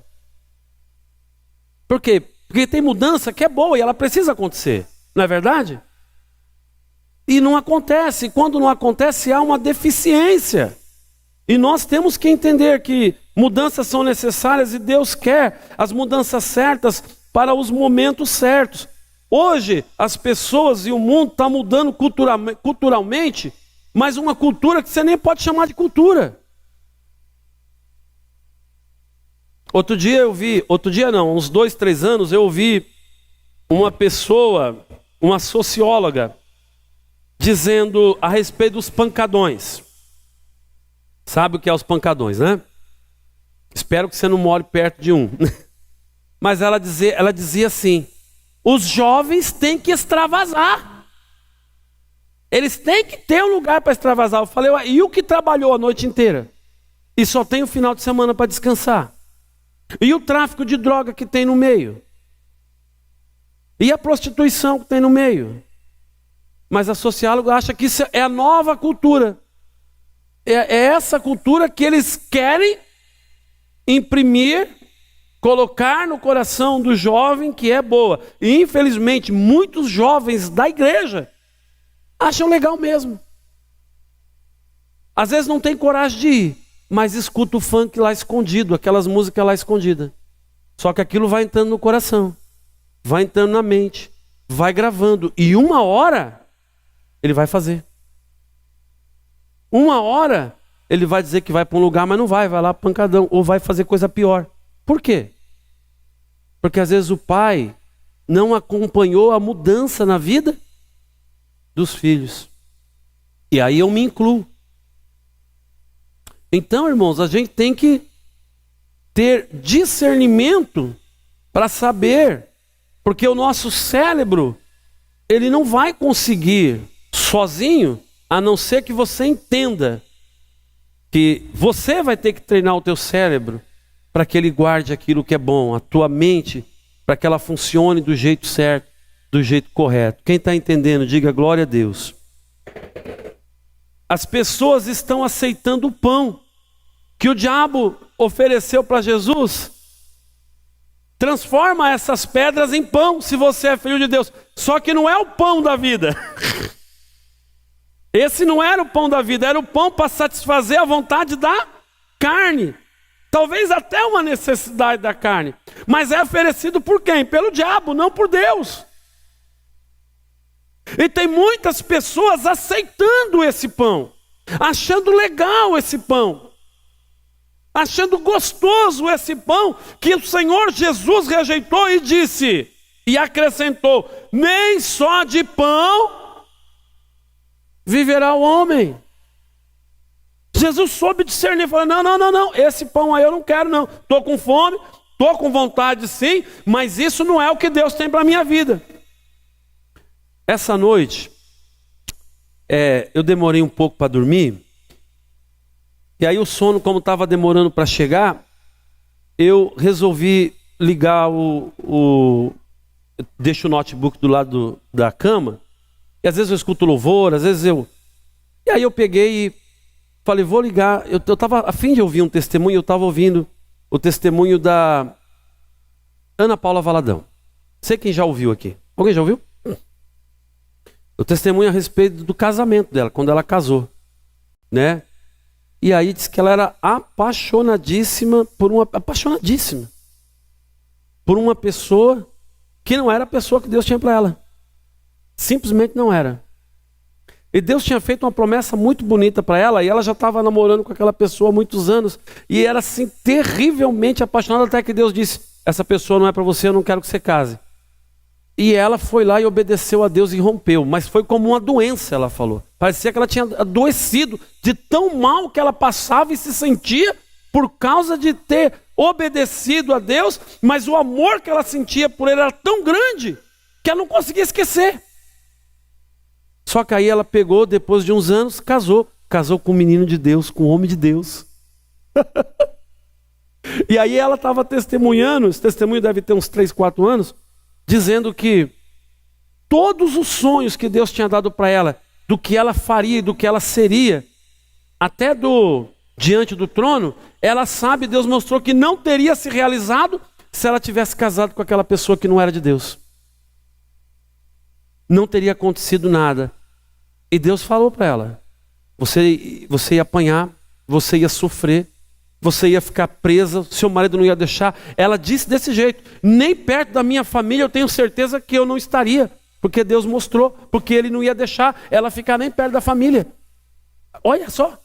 Por quê? Porque tem mudança que é boa e ela precisa acontecer, não é verdade? E não acontece, quando não acontece há uma deficiência. E nós temos que entender que mudanças são necessárias e Deus quer as mudanças certas para os momentos certos. Hoje as pessoas e o mundo estão mudando culturalmente, mas uma cultura que você nem pode chamar de cultura. Uns 2, 3 anos, eu ouvi uma pessoa, uma socióloga, dizendo a respeito dos pancadões. Sabe o que é os pancadões, né? Espero que você não more perto de um. Mas ela dizia assim: os jovens têm que extravasar. Eles têm que ter um lugar para extravasar. Eu falei: e o que trabalhou a noite inteira? E só tem o final de semana para descansar? E o tráfico de droga que tem no meio? E a prostituição que tem no meio? Mas a socióloga acha que isso é a nova cultura. É essa cultura que eles querem imprimir, colocar no coração do jovem, que é boa. E infelizmente muitos jovens da igreja acham legal mesmo. Às vezes não tem coragem de ir, mas escuta o funk lá escondido, aquelas músicas lá escondidas. Só que aquilo vai entrando no coração, vai entrando na mente, vai gravando. E uma hora ele vai fazer. Uma hora ele vai dizer que vai para um lugar, mas não vai lá pancadão, ou vai fazer coisa pior. Por quê? Porque às vezes o pai não acompanhou a mudança na vida dos filhos. E aí eu me incluo. Então, irmãos, a gente tem que ter discernimento para saber, porque o nosso cérebro, ele não vai conseguir sozinho, a não ser que você entenda que você vai ter que treinar o teu cérebro para que ele guarde aquilo que é bom, a tua mente, para que ela funcione do jeito certo, do jeito correto. Quem está entendendo, diga glória a Deus. As pessoas estão aceitando o pão que o diabo ofereceu para Jesus. Transforma essas pedras em pão, se você é filho de Deus. Só que não é o pão da vida. Esse não era o pão da vida, era o pão para satisfazer a vontade da carne. Talvez até uma necessidade da carne. Mas é oferecido por quem? Pelo diabo, não por Deus. E tem muitas pessoas aceitando esse pão, achando legal esse pão, achando gostoso esse pão que o Senhor Jesus rejeitou e disse, e acrescentou: nem só de pão viverá o homem. Jesus soube discernir, falou: não, esse pão aí eu não quero não, estou com fome, estou com vontade sim, mas isso não é o que Deus tem para a minha vida. Essa noite, eu demorei um pouco para dormir, E aí o sono, como estava demorando para chegar, eu resolvi ligar deixo o notebook do lado da cama, e às vezes eu escuto louvor, às vezes eu... E aí eu peguei e falei, vou ligar. Eu estava a fim de ouvir um testemunho, eu estava ouvindo o testemunho da Ana Paula Valadão. Sei quem já ouviu aqui. Alguém já ouviu? O testemunho a respeito do casamento dela, quando ela casou, né? E aí diz que ela era apaixonadíssima por uma pessoa que não era a pessoa que Deus tinha para ela. Simplesmente não era. E Deus tinha feito uma promessa muito bonita para ela, e ela já estava namorando com aquela pessoa há muitos anos, e era assim terrivelmente apaixonada, até que Deus disse, essa pessoa não é para você, eu não quero que você case. E ela foi lá e obedeceu a Deus e rompeu, mas foi como uma doença, ela falou. Parecia que ela tinha adoecido de tão mal que ela passava e se sentia por causa de ter obedecido a Deus, mas o amor que ela sentia por ele era tão grande que ela não conseguia esquecer. Só que aí ela pegou, depois de uns anos, casou com um menino de Deus, com um homem de Deus. E aí ela estava testemunhando, esse testemunho deve ter uns 3, 4 anos, dizendo que todos os sonhos que Deus tinha dado para ela, do que ela faria e do que ela seria, até diante do trono, ela sabe, Deus mostrou que não teria se realizado se ela tivesse casado com aquela pessoa que não era de Deus. Não teria acontecido nada. E Deus falou para ela, você ia apanhar, você ia sofrer, você ia ficar presa, seu marido não ia deixar. Ela disse desse jeito, nem perto da minha família eu tenho certeza que eu não estaria, porque Deus mostrou, porque Ele não ia deixar ela ficar nem perto da família. Olha só.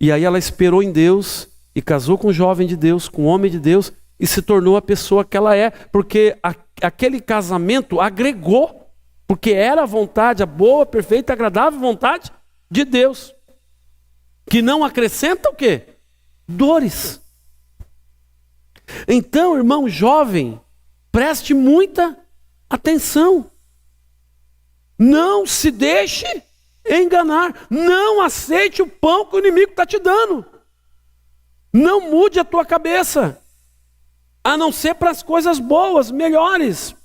E aí ela esperou em Deus, e casou com um jovem de Deus, com um homem de Deus, e se tornou a pessoa que ela é, porque aquele casamento agregou, porque era a vontade, a boa, perfeita, agradável vontade de Deus, que não acrescenta o quê? Dores. Então, irmão jovem, preste muita atenção. Não se deixe enganar. Não aceite o pão que o inimigo está te dando. Não mude a tua cabeça, a não ser para as coisas boas, melhores.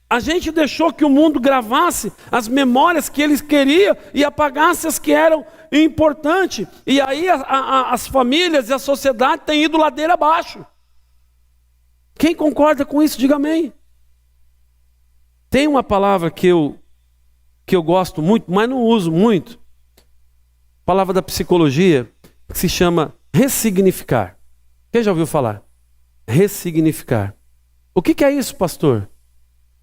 A gente deixou que o mundo gravasse as memórias que eles queriam e apagasse as que eram importantes. E aí as famílias e a sociedade têm ido ladeira abaixo. Quem concorda com isso, diga amém. Tem uma palavra que eu gosto muito, mas não uso muito. Palavra da psicologia, que se chama ressignificar. Quem já ouviu falar? Ressignificar. O que é isso, pastor?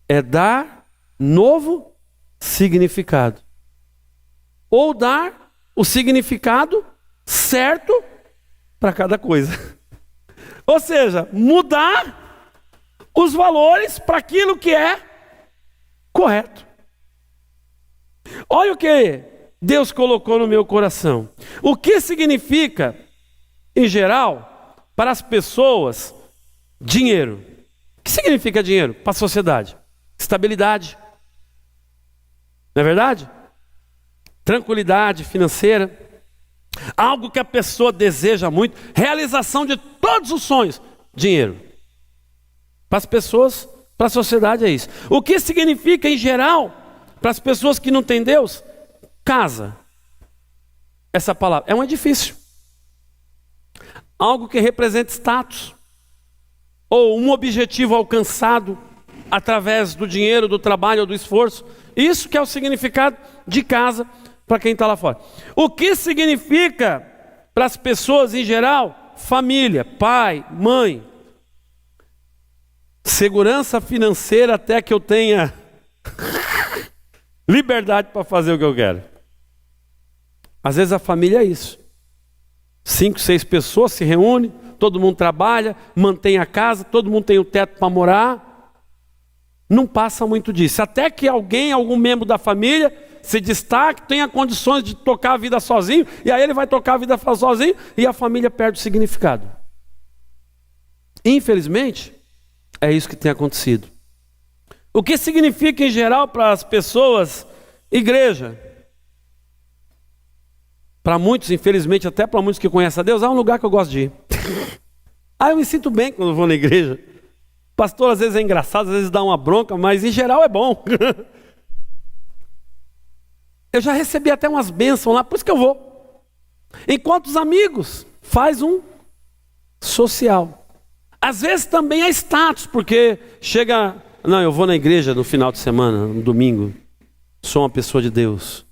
É dar novo significado. Ou dar o significado certo para cada coisa. Ou seja, mudar os valores para aquilo que é correto. Olha o que Deus colocou no meu coração. O que significa, em geral, para as pessoas, dinheiro? O que significa dinheiro para a sociedade? Estabilidade. Não é verdade? Tranquilidade financeira. Algo que a pessoa deseja muito. Realização de todos os sonhos. Dinheiro. Para as pessoas, para a sociedade é isso. O que significa, em geral, para as pessoas que não têm Deus? Casa. Essa palavra é um edifício. Algo que representa status. Ou um objetivo alcançado através do dinheiro, do trabalho ou do esforço. Isso que é o significado de casa para quem está lá fora. O que significa para as pessoas em geral? Família, pai, mãe. Segurança financeira até que eu tenha liberdade para fazer o que eu quero. Às vezes a família é isso. 5, 6 pessoas se reúnem, todo mundo trabalha, mantém a casa, todo mundo tem o teto para morar. Não passa muito disso. Até que algum membro da família se destaque, tenha condições de tocar a vida sozinho, e aí ele vai tocar a vida sozinho, e a família perde o significado. Infelizmente, é isso que tem acontecido. O que significa em geral para as pessoas, igreja? para muitos, infelizmente, até para muitos que conhecem a Deus, um lugar que eu gosto de ir. Eu me sinto bem quando vou na igreja. Pastor, às vezes é engraçado, às vezes dá uma bronca, mas em geral é bom. Eu já recebi até umas bênçãos lá, por isso que eu vou. Enquanto os amigos faz um social. Às vezes também é status, porque chega... Não, eu vou na igreja no final de semana, no domingo. Sou uma pessoa de Deus.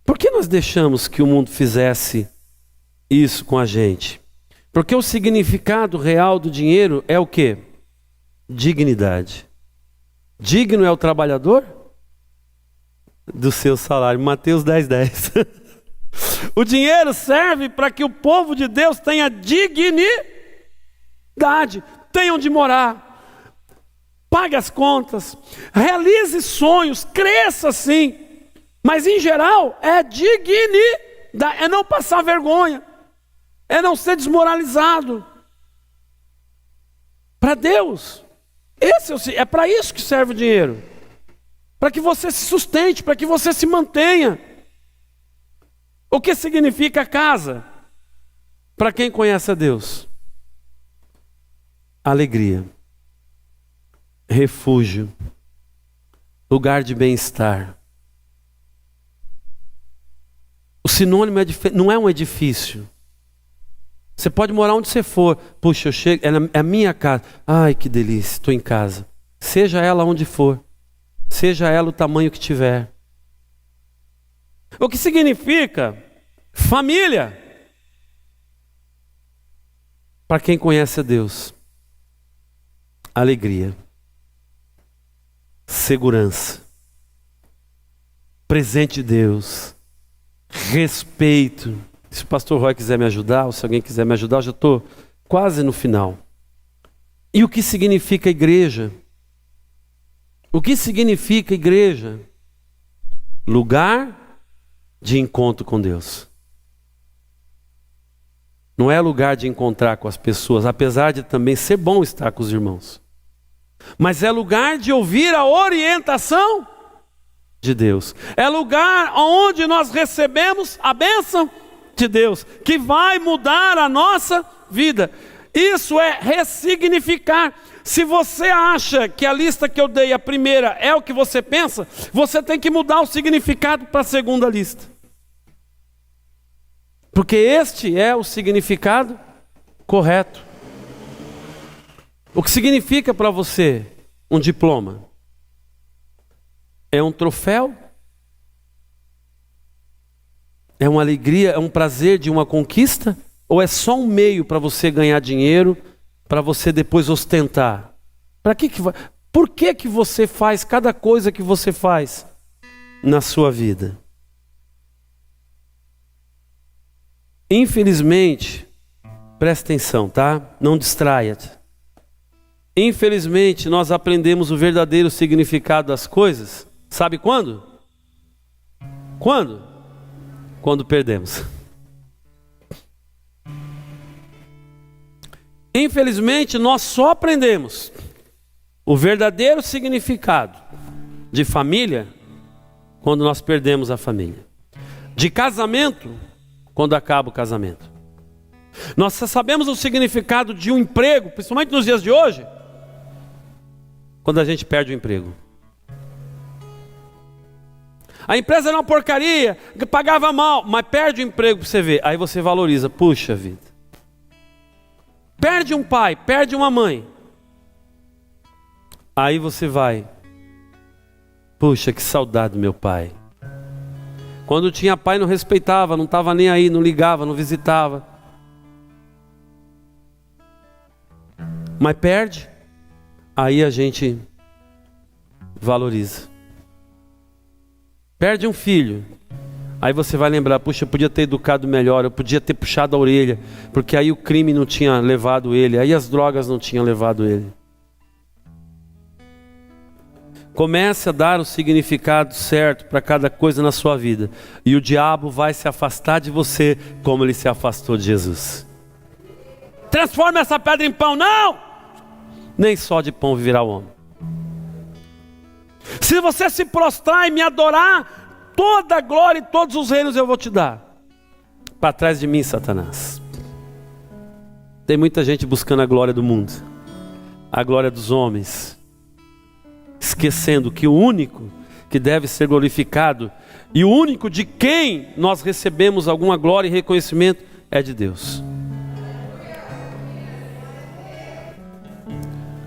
Por que nós deixamos que o mundo fizesse isso com a gente? Porque o significado real do dinheiro é o quê? Dignidade. Digno é o trabalhador do seu salário. Mateus 10:10. O dinheiro serve para que o povo de Deus tenha dignidade, tenha onde morar, pague as contas, realize sonhos, cresça sim. Mas em geral é dignidade, é não passar vergonha, é não ser desmoralizado. Para Deus, é para isso que serve o dinheiro. Para que você se sustente, para que você se mantenha. O que significa casa? Para quem conhece a Deus? Alegria, refúgio, lugar de bem-estar. O sinônimo não é um edifício. Você pode morar onde você for. Puxa, eu chego, é a minha casa. Ai, que delícia, estou em casa. Seja ela onde for. Seja ela o tamanho que tiver. O que significa família? Para quem conhece a Deus. Alegria. Segurança. Presente de Deus. Respeito. Se o pastor Roy quiser me ajudar, ou se alguém quiser me ajudar, eu já estou quase no final. E o que significa igreja? O que significa igreja? Lugar de encontro com Deus. Não é lugar de encontrar com as pessoas, apesar de também ser bom estar com os irmãos. Mas é lugar de ouvir a orientação de Deus. É lugar onde nós recebemos a bênção de Deus, que vai mudar a nossa vida. Isso é ressignificar. Se você acha que a lista que eu dei, a primeira, é o que você pensa, você tem que mudar o significado para a segunda lista. Porque este é o significado correto. O que significa para você um diploma? É um troféu? É uma alegria, é um prazer de uma conquista? Ou é só um meio para você ganhar dinheiro, para você depois ostentar? Por que você faz cada coisa que você faz na sua vida? Infelizmente, presta atenção, tá? Não distraia-te. Infelizmente, nós aprendemos o verdadeiro significado das coisas. Sabe quando? Quando? Quando perdemos. Infelizmente, nós só aprendemos o verdadeiro significado de família quando nós perdemos a família. De casamento, quando acaba o casamento. Nós só sabemos o significado de um emprego, principalmente nos dias de hoje, quando a gente perde o emprego. A empresa era uma porcaria, pagava mal, mas perde o emprego para você ver. Aí você valoriza, puxa vida. Perde um pai, perde uma mãe. Aí você vai, puxa, que saudade do meu pai. Quando tinha pai não respeitava, não estava nem aí, não ligava, não visitava. Mas perde, aí a gente valoriza. Perde um filho, aí você vai lembrar, puxa, eu podia ter educado melhor, eu podia ter puxado a orelha, porque aí o crime não tinha levado ele, aí as drogas não tinham levado ele. Comece a dar o significado certo para cada coisa na sua vida, e o diabo vai se afastar de você como ele se afastou de Jesus. Transforma essa pedra em pão, não! Nem só de pão viverá o homem. Se você se prostrar e me adorar, toda a glória e todos os reinos eu vou te dar. Para trás de mim, Satanás. Tem muita gente buscando a glória do mundo, a glória dos homens, esquecendo que o único que deve ser glorificado e o único de quem nós recebemos alguma glória e reconhecimento é de Deus.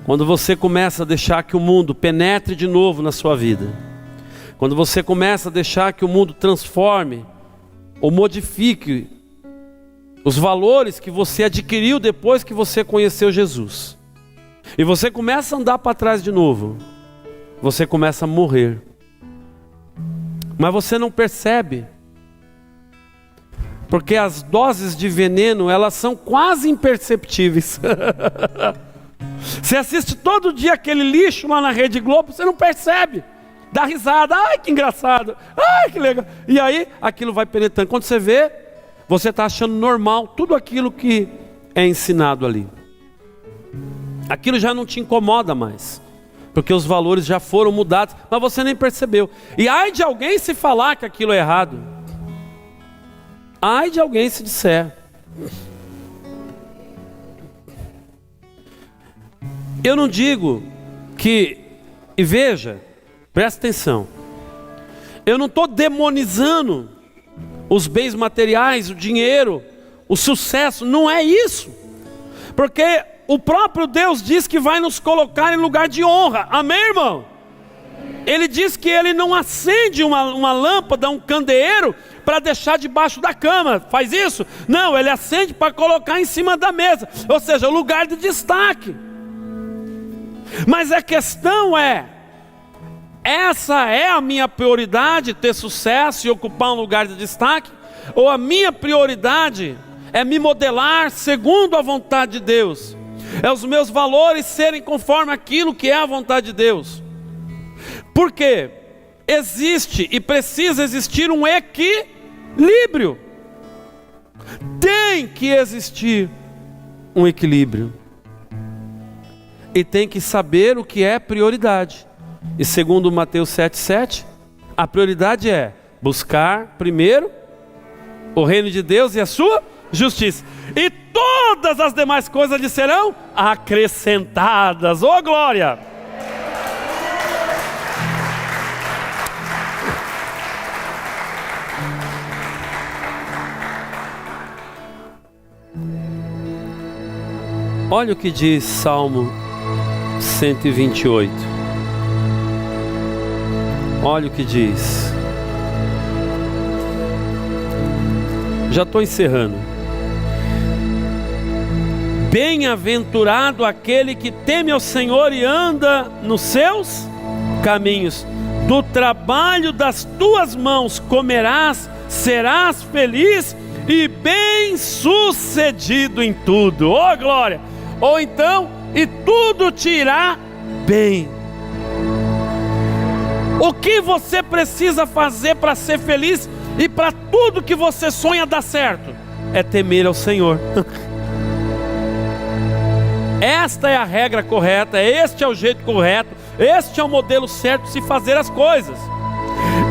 Quando você começa a deixar que o mundo penetre de novo na sua vida, quando você começa a deixar que o mundo transforme ou modifique os valores que você adquiriu depois que você conheceu Jesus, e você começa a andar para trás de novo, você começa a morrer. Mas você não percebe, porque as doses de veneno, elas são quase imperceptíveis. Você assiste todo dia aquele lixo lá na Rede Globo, você não percebe, dá risada, ai que engraçado, ai que legal, e aí aquilo vai penetrando. Quando você vê, você está achando normal tudo aquilo que é ensinado ali. Aquilo já não te incomoda mais, porque os valores já foram mudados, mas você nem percebeu. E ai de alguém se falar que aquilo é errado, ai de alguém se disser. Eu não digo que, e veja, presta atenção, eu não estou demonizando os bens materiais, o dinheiro, o sucesso, não é isso, porque o próprio Deus diz que vai nos colocar em lugar de honra, amém, irmão? Ele diz que Ele não acende uma lâmpada, um candeeiro, para deixar debaixo da cama, faz isso? Não, Ele acende para colocar em cima da mesa, ou seja, o lugar de destaque. Mas a questão é, essa é a minha prioridade, ter sucesso e ocupar um lugar de destaque? Ou a minha prioridade é me modelar segundo a vontade de Deus? É os meus valores serem conforme aquilo que é a vontade de Deus? Porque existe e precisa existir um equilíbrio. Tem que existir um equilíbrio. E tem que saber o que é prioridade. E segundo Mateus 7,7, a prioridade é buscar primeiro o reino de Deus e a sua justiça, e todas as demais coisas lhe serão acrescentadas. Ô glória! Olha o que diz Salmo 128. Olha o que diz. Já estou encerrando. Bem-aventurado aquele que teme ao Senhor e anda nos seus caminhos. Do trabalho das tuas mãos comerás, serás feliz e bem-sucedido em tudo. Oh glória! Ou então, e tudo te irá bem. O que você precisa fazer para ser feliz e para tudo que você sonha dar certo? É temer ao Senhor. Esta é a regra correta, este é o jeito correto, este é o modelo certo de se fazer as coisas.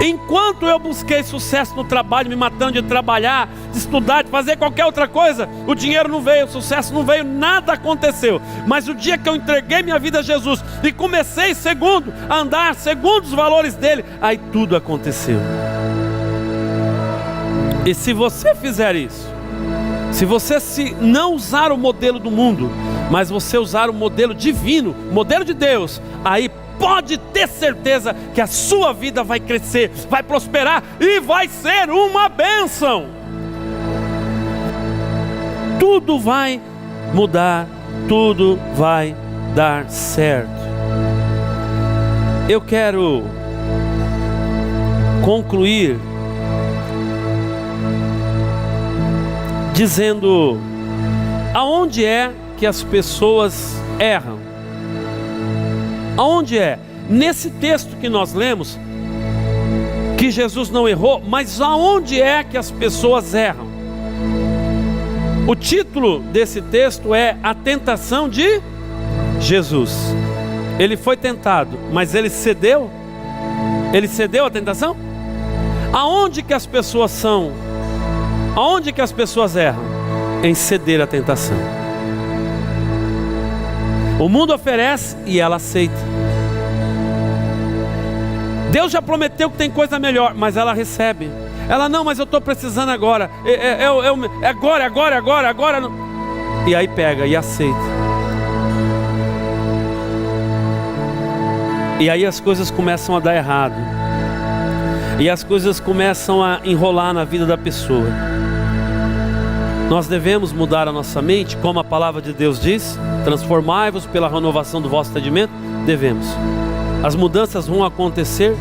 Enquanto eu busquei sucesso no trabalho, me matando de trabalhar, de estudar, de fazer qualquer outra coisa, o dinheiro não veio, o sucesso não veio, nada aconteceu. Mas o dia que eu entreguei minha vida a Jesus e comecei a andar segundo os valores dele, aí tudo aconteceu. E se você fizer isso, se você não usar o modelo do mundo, mas você usar o modelo divino, modelo de Deus, aí pode ter certeza que a sua vida vai crescer, vai prosperar e vai ser uma bênção. Tudo vai mudar, tudo vai dar certo. Eu quero concluir dizendo aonde é que as pessoas erram. Aonde é? Nesse texto que nós lemos, que Jesus não errou, mas aonde é que as pessoas erram? O título desse texto é A Tentação de Jesus. Ele foi tentado, mas ele cedeu? Ele cedeu à tentação? Aonde que as pessoas são? Aonde que as pessoas erram? Em ceder à tentação. O mundo oferece e ela aceita. Deus já prometeu que tem coisa melhor, mas ela recebe. Ela, não, mas eu estou precisando agora. Agora. E aí pega e aceita. E aí as coisas começam a dar errado. E as coisas começam a enrolar na vida da pessoa. Nós devemos mudar a nossa mente, como a palavra de Deus diz: transformai-vos pela renovação do vosso entendimento. Devemos. As mudanças vão acontecer?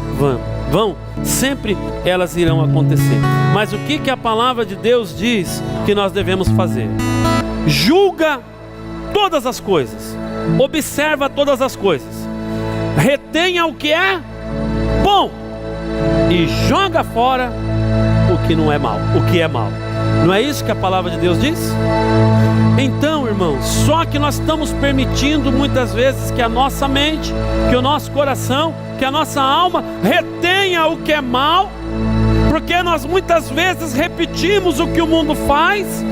Vão. Sempre elas irão acontecer. Mas o que a palavra de Deus diz que nós devemos fazer? Julga todas as coisas. Observa todas as coisas. Retenha o que é bom e joga fora o que não é mal, o que é mal. Não é isso que a palavra de Deus diz? Então, irmãos, só que nós estamos permitindo muitas vezes que a nossa mente, que o nosso coração, que a nossa alma retenha o que é mal, porque nós muitas vezes repetimos o que o mundo faz,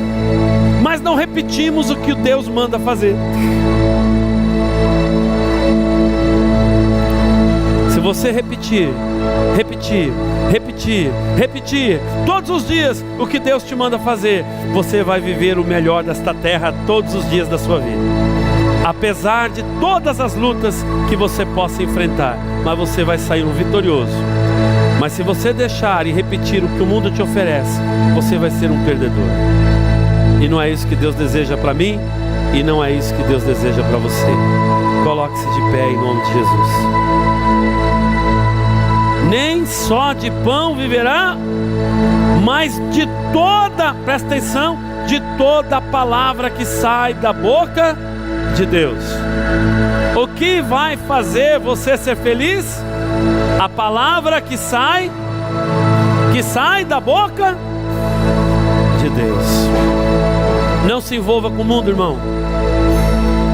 mas não repetimos o que Deus manda fazer. Se você repetir todos os dias o que Deus te manda fazer, você vai viver o melhor desta terra todos os dias da sua vida, apesar de todas as lutas que você possa enfrentar, mas você vai sair um vitorioso. Mas se você deixar e repetir o que o mundo te oferece, você vai ser um perdedor. E não é isso que Deus deseja para mim, e não é isso que Deus deseja para você. Coloque-se de pé em nome de Jesus. Nem só de pão viverá, mas de toda, presta atenção, de toda a palavra que sai da boca de Deus. O que vai fazer você ser feliz? A palavra que sai da boca de Deus. Não se envolva com o mundo, irmão.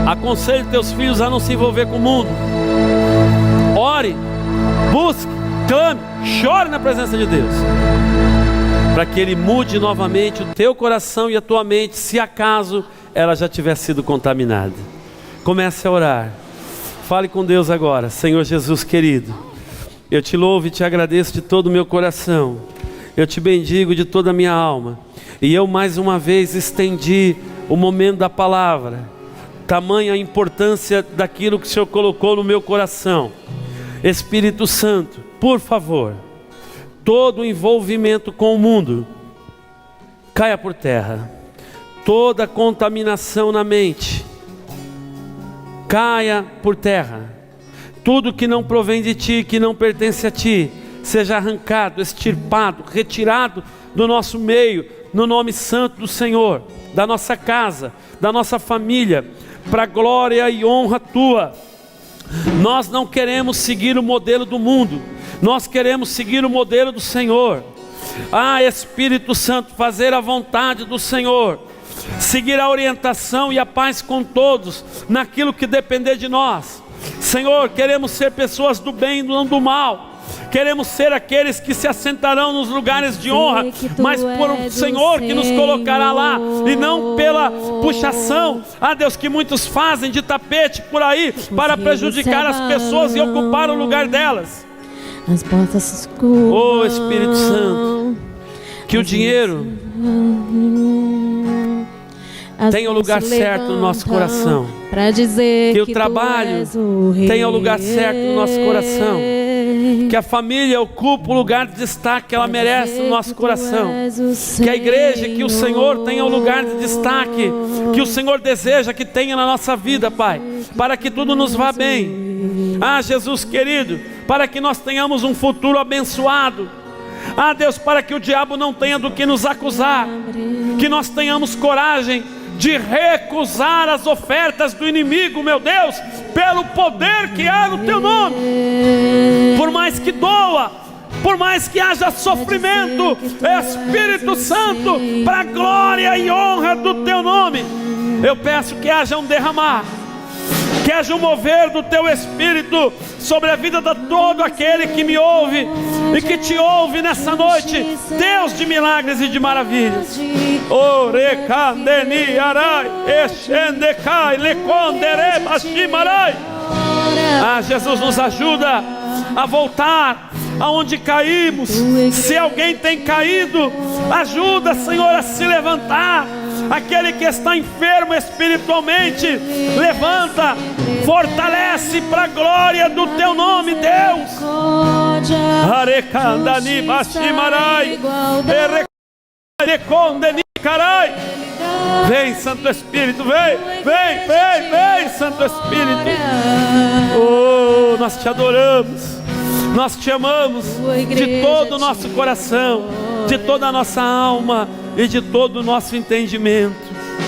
Aconselho teus filhos a não se envolver com o mundo. Ore, busque, clame, chore na presença de Deus, para que Ele mude novamente o teu coração e a tua mente, se acaso ela já tiver sido contaminada. Comece a orar. Fale com Deus agora. Senhor Jesus querido, eu te louvo e te agradeço de todo o meu coração. Eu te bendigo de toda a minha alma. E eu mais uma vez estendi o momento da palavra. Tamanha a importância daquilo que o Senhor colocou no meu coração. Espírito Santo, por favor, todo o envolvimento com o mundo caia por terra. Toda contaminação na mente caia por terra. Tudo que não provém de Ti, que não pertence a Ti, seja arrancado, extirpado, retirado do nosso meio, no nome santo do Senhor, da nossa casa, da nossa família, para glória e honra Tua. Nós não queremos seguir o modelo do mundo, nós queremos seguir o modelo do Senhor. Espírito Santo, fazer a vontade do Senhor, seguir a orientação e a paz com todos, naquilo que depender de nós. Senhor, queremos ser pessoas do bem e não do mal. Queremos ser aqueles que se assentarão nos lugares de honra, mas por o Senhor que nos colocará lá, e não pela puxação, Deus, que muitos fazem de tapete por aí, para prejudicar as pessoas e ocupar o lugar delas. Oh Espírito Santo, que o dinheiro tenha o lugar certo no nosso coração, que o trabalho tenha o lugar certo no nosso coração, que a família ocupe o lugar de destaque que ela merece no nosso coração, que a igreja, que o Senhor tenha o lugar de destaque que o Senhor deseja que tenha na nossa vida, Pai, para que tudo nos vá bem. Jesus querido, para que nós tenhamos um futuro abençoado. Deus, para que o diabo não tenha do que nos acusar, que nós tenhamos coragem de recusar as ofertas do inimigo, meu Deus, pelo poder que há no Teu nome. Por mais que doa, por mais que haja sofrimento, Espírito Santo, para a glória e honra do Teu nome, eu peço que haja um derramar, Que haja um mover do teu Espírito sobre a vida de todo aquele que me ouve e que te ouve nessa noite, Deus de milagres e de maravilhas. Orecandeni arai, exendekai, lecondere bashimarai. Ah, Jesus, nos ajuda a voltar aonde caímos. Se alguém tem caído, ajuda, Senhor, a se levantar. Aquele que está enfermo espiritualmente, levanta, fortalece para a glória do teu nome, Deus. Arecandani bashimarai, erecondeni carai. Vem, Santo Espírito, vem, Santo Espírito. Oh, nós te adoramos, nós te amamos de todo o nosso coração, de toda a nossa alma e de todo o nosso entendimento.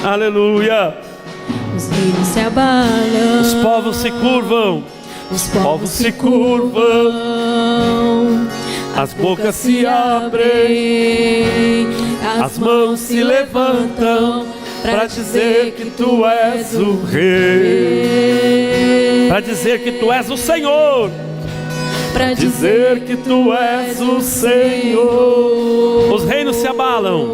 Aleluia. Os reinos se abalam, Os povos se curvam, os povos se curvam, as bocas se abrem, as mãos se levantam para dizer que tu és o Rei, para dizer que tu és o Senhor, para dizer que tu és o Senhor. Os reinos se abalam,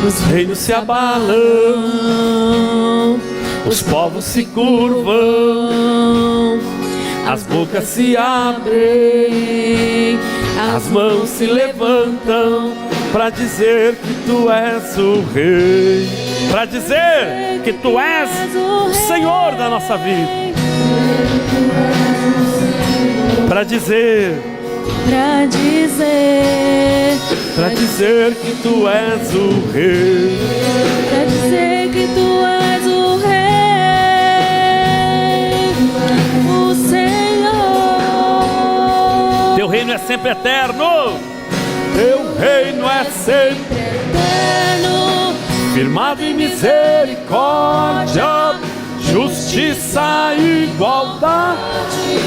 os reinos se abalam, os povos se curvam, as bocas se abrem, as mãos se levantam para dizer que tu és o Rei, para dizer que tu és o Senhor da nossa vida, para dizer que tu és o Rei, para dizer que tu és o Rei, o Senhor. Teu reino é sempre eterno, teu reino é sempre eterno, firmado em misericórdia, justiça e igualdade,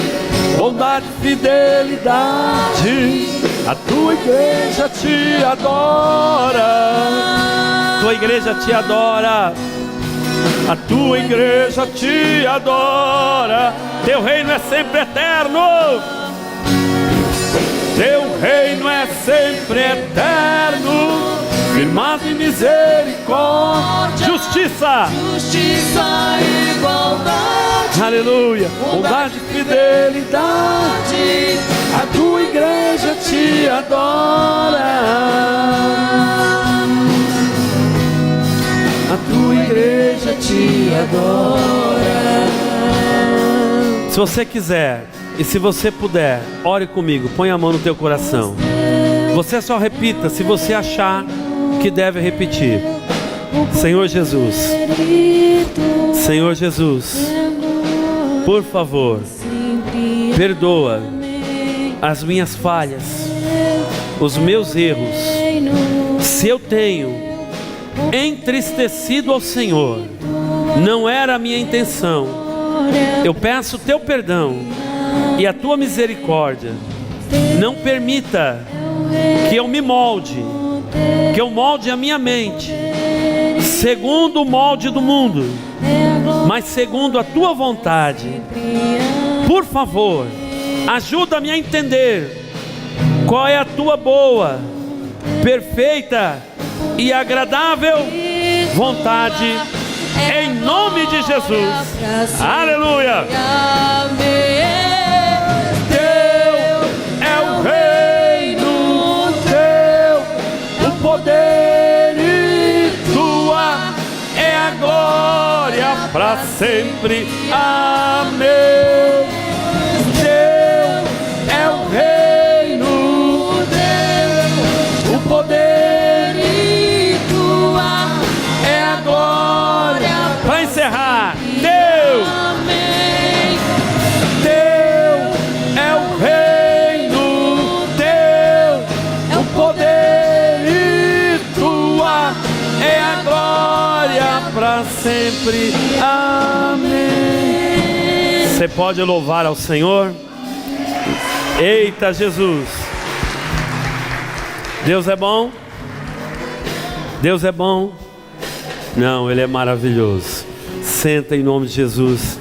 bondade e fidelidade. A tua igreja te adora, tua igreja te adora, a tua igreja te adora. Teu reino é sempre eterno, teu reino é sempre eterno, firmado em misericórdia, justiça e igualdade. Aleluia, bondade e fidelidade. A tua igreja te adora, a tua igreja te adora. Se você quiser e se você puder, ore comigo, põe a mão no teu coração. Você só repita se você achar que deve repetir. Senhor Jesus, Senhor Jesus, por favor, perdoa as minhas falhas, os meus erros. Se eu tenho entristecido ao Senhor, não era a minha intenção. Eu peço teu perdão e a tua misericórdia. Não permita que eu me molde, que eu molde a minha mente segundo o molde do mundo, mas segundo a tua vontade. Por favor, ajuda-me a entender qual é a tua boa, perfeita e agradável vontade, em nome de Jesus. Aleluia. Teu é o reino, teu o poder e tua é a glória para sempre. Amém. Teu é o reino, teu o poder e tua é a glória. Para encerrar, teu é o reino, teu é o poder e tua é a glória para sempre. Amém. Você pode louvar ao Senhor? Eita Jesus! Deus é bom? Deus é bom? Não, Ele é maravilhoso. Senta em nome de Jesus.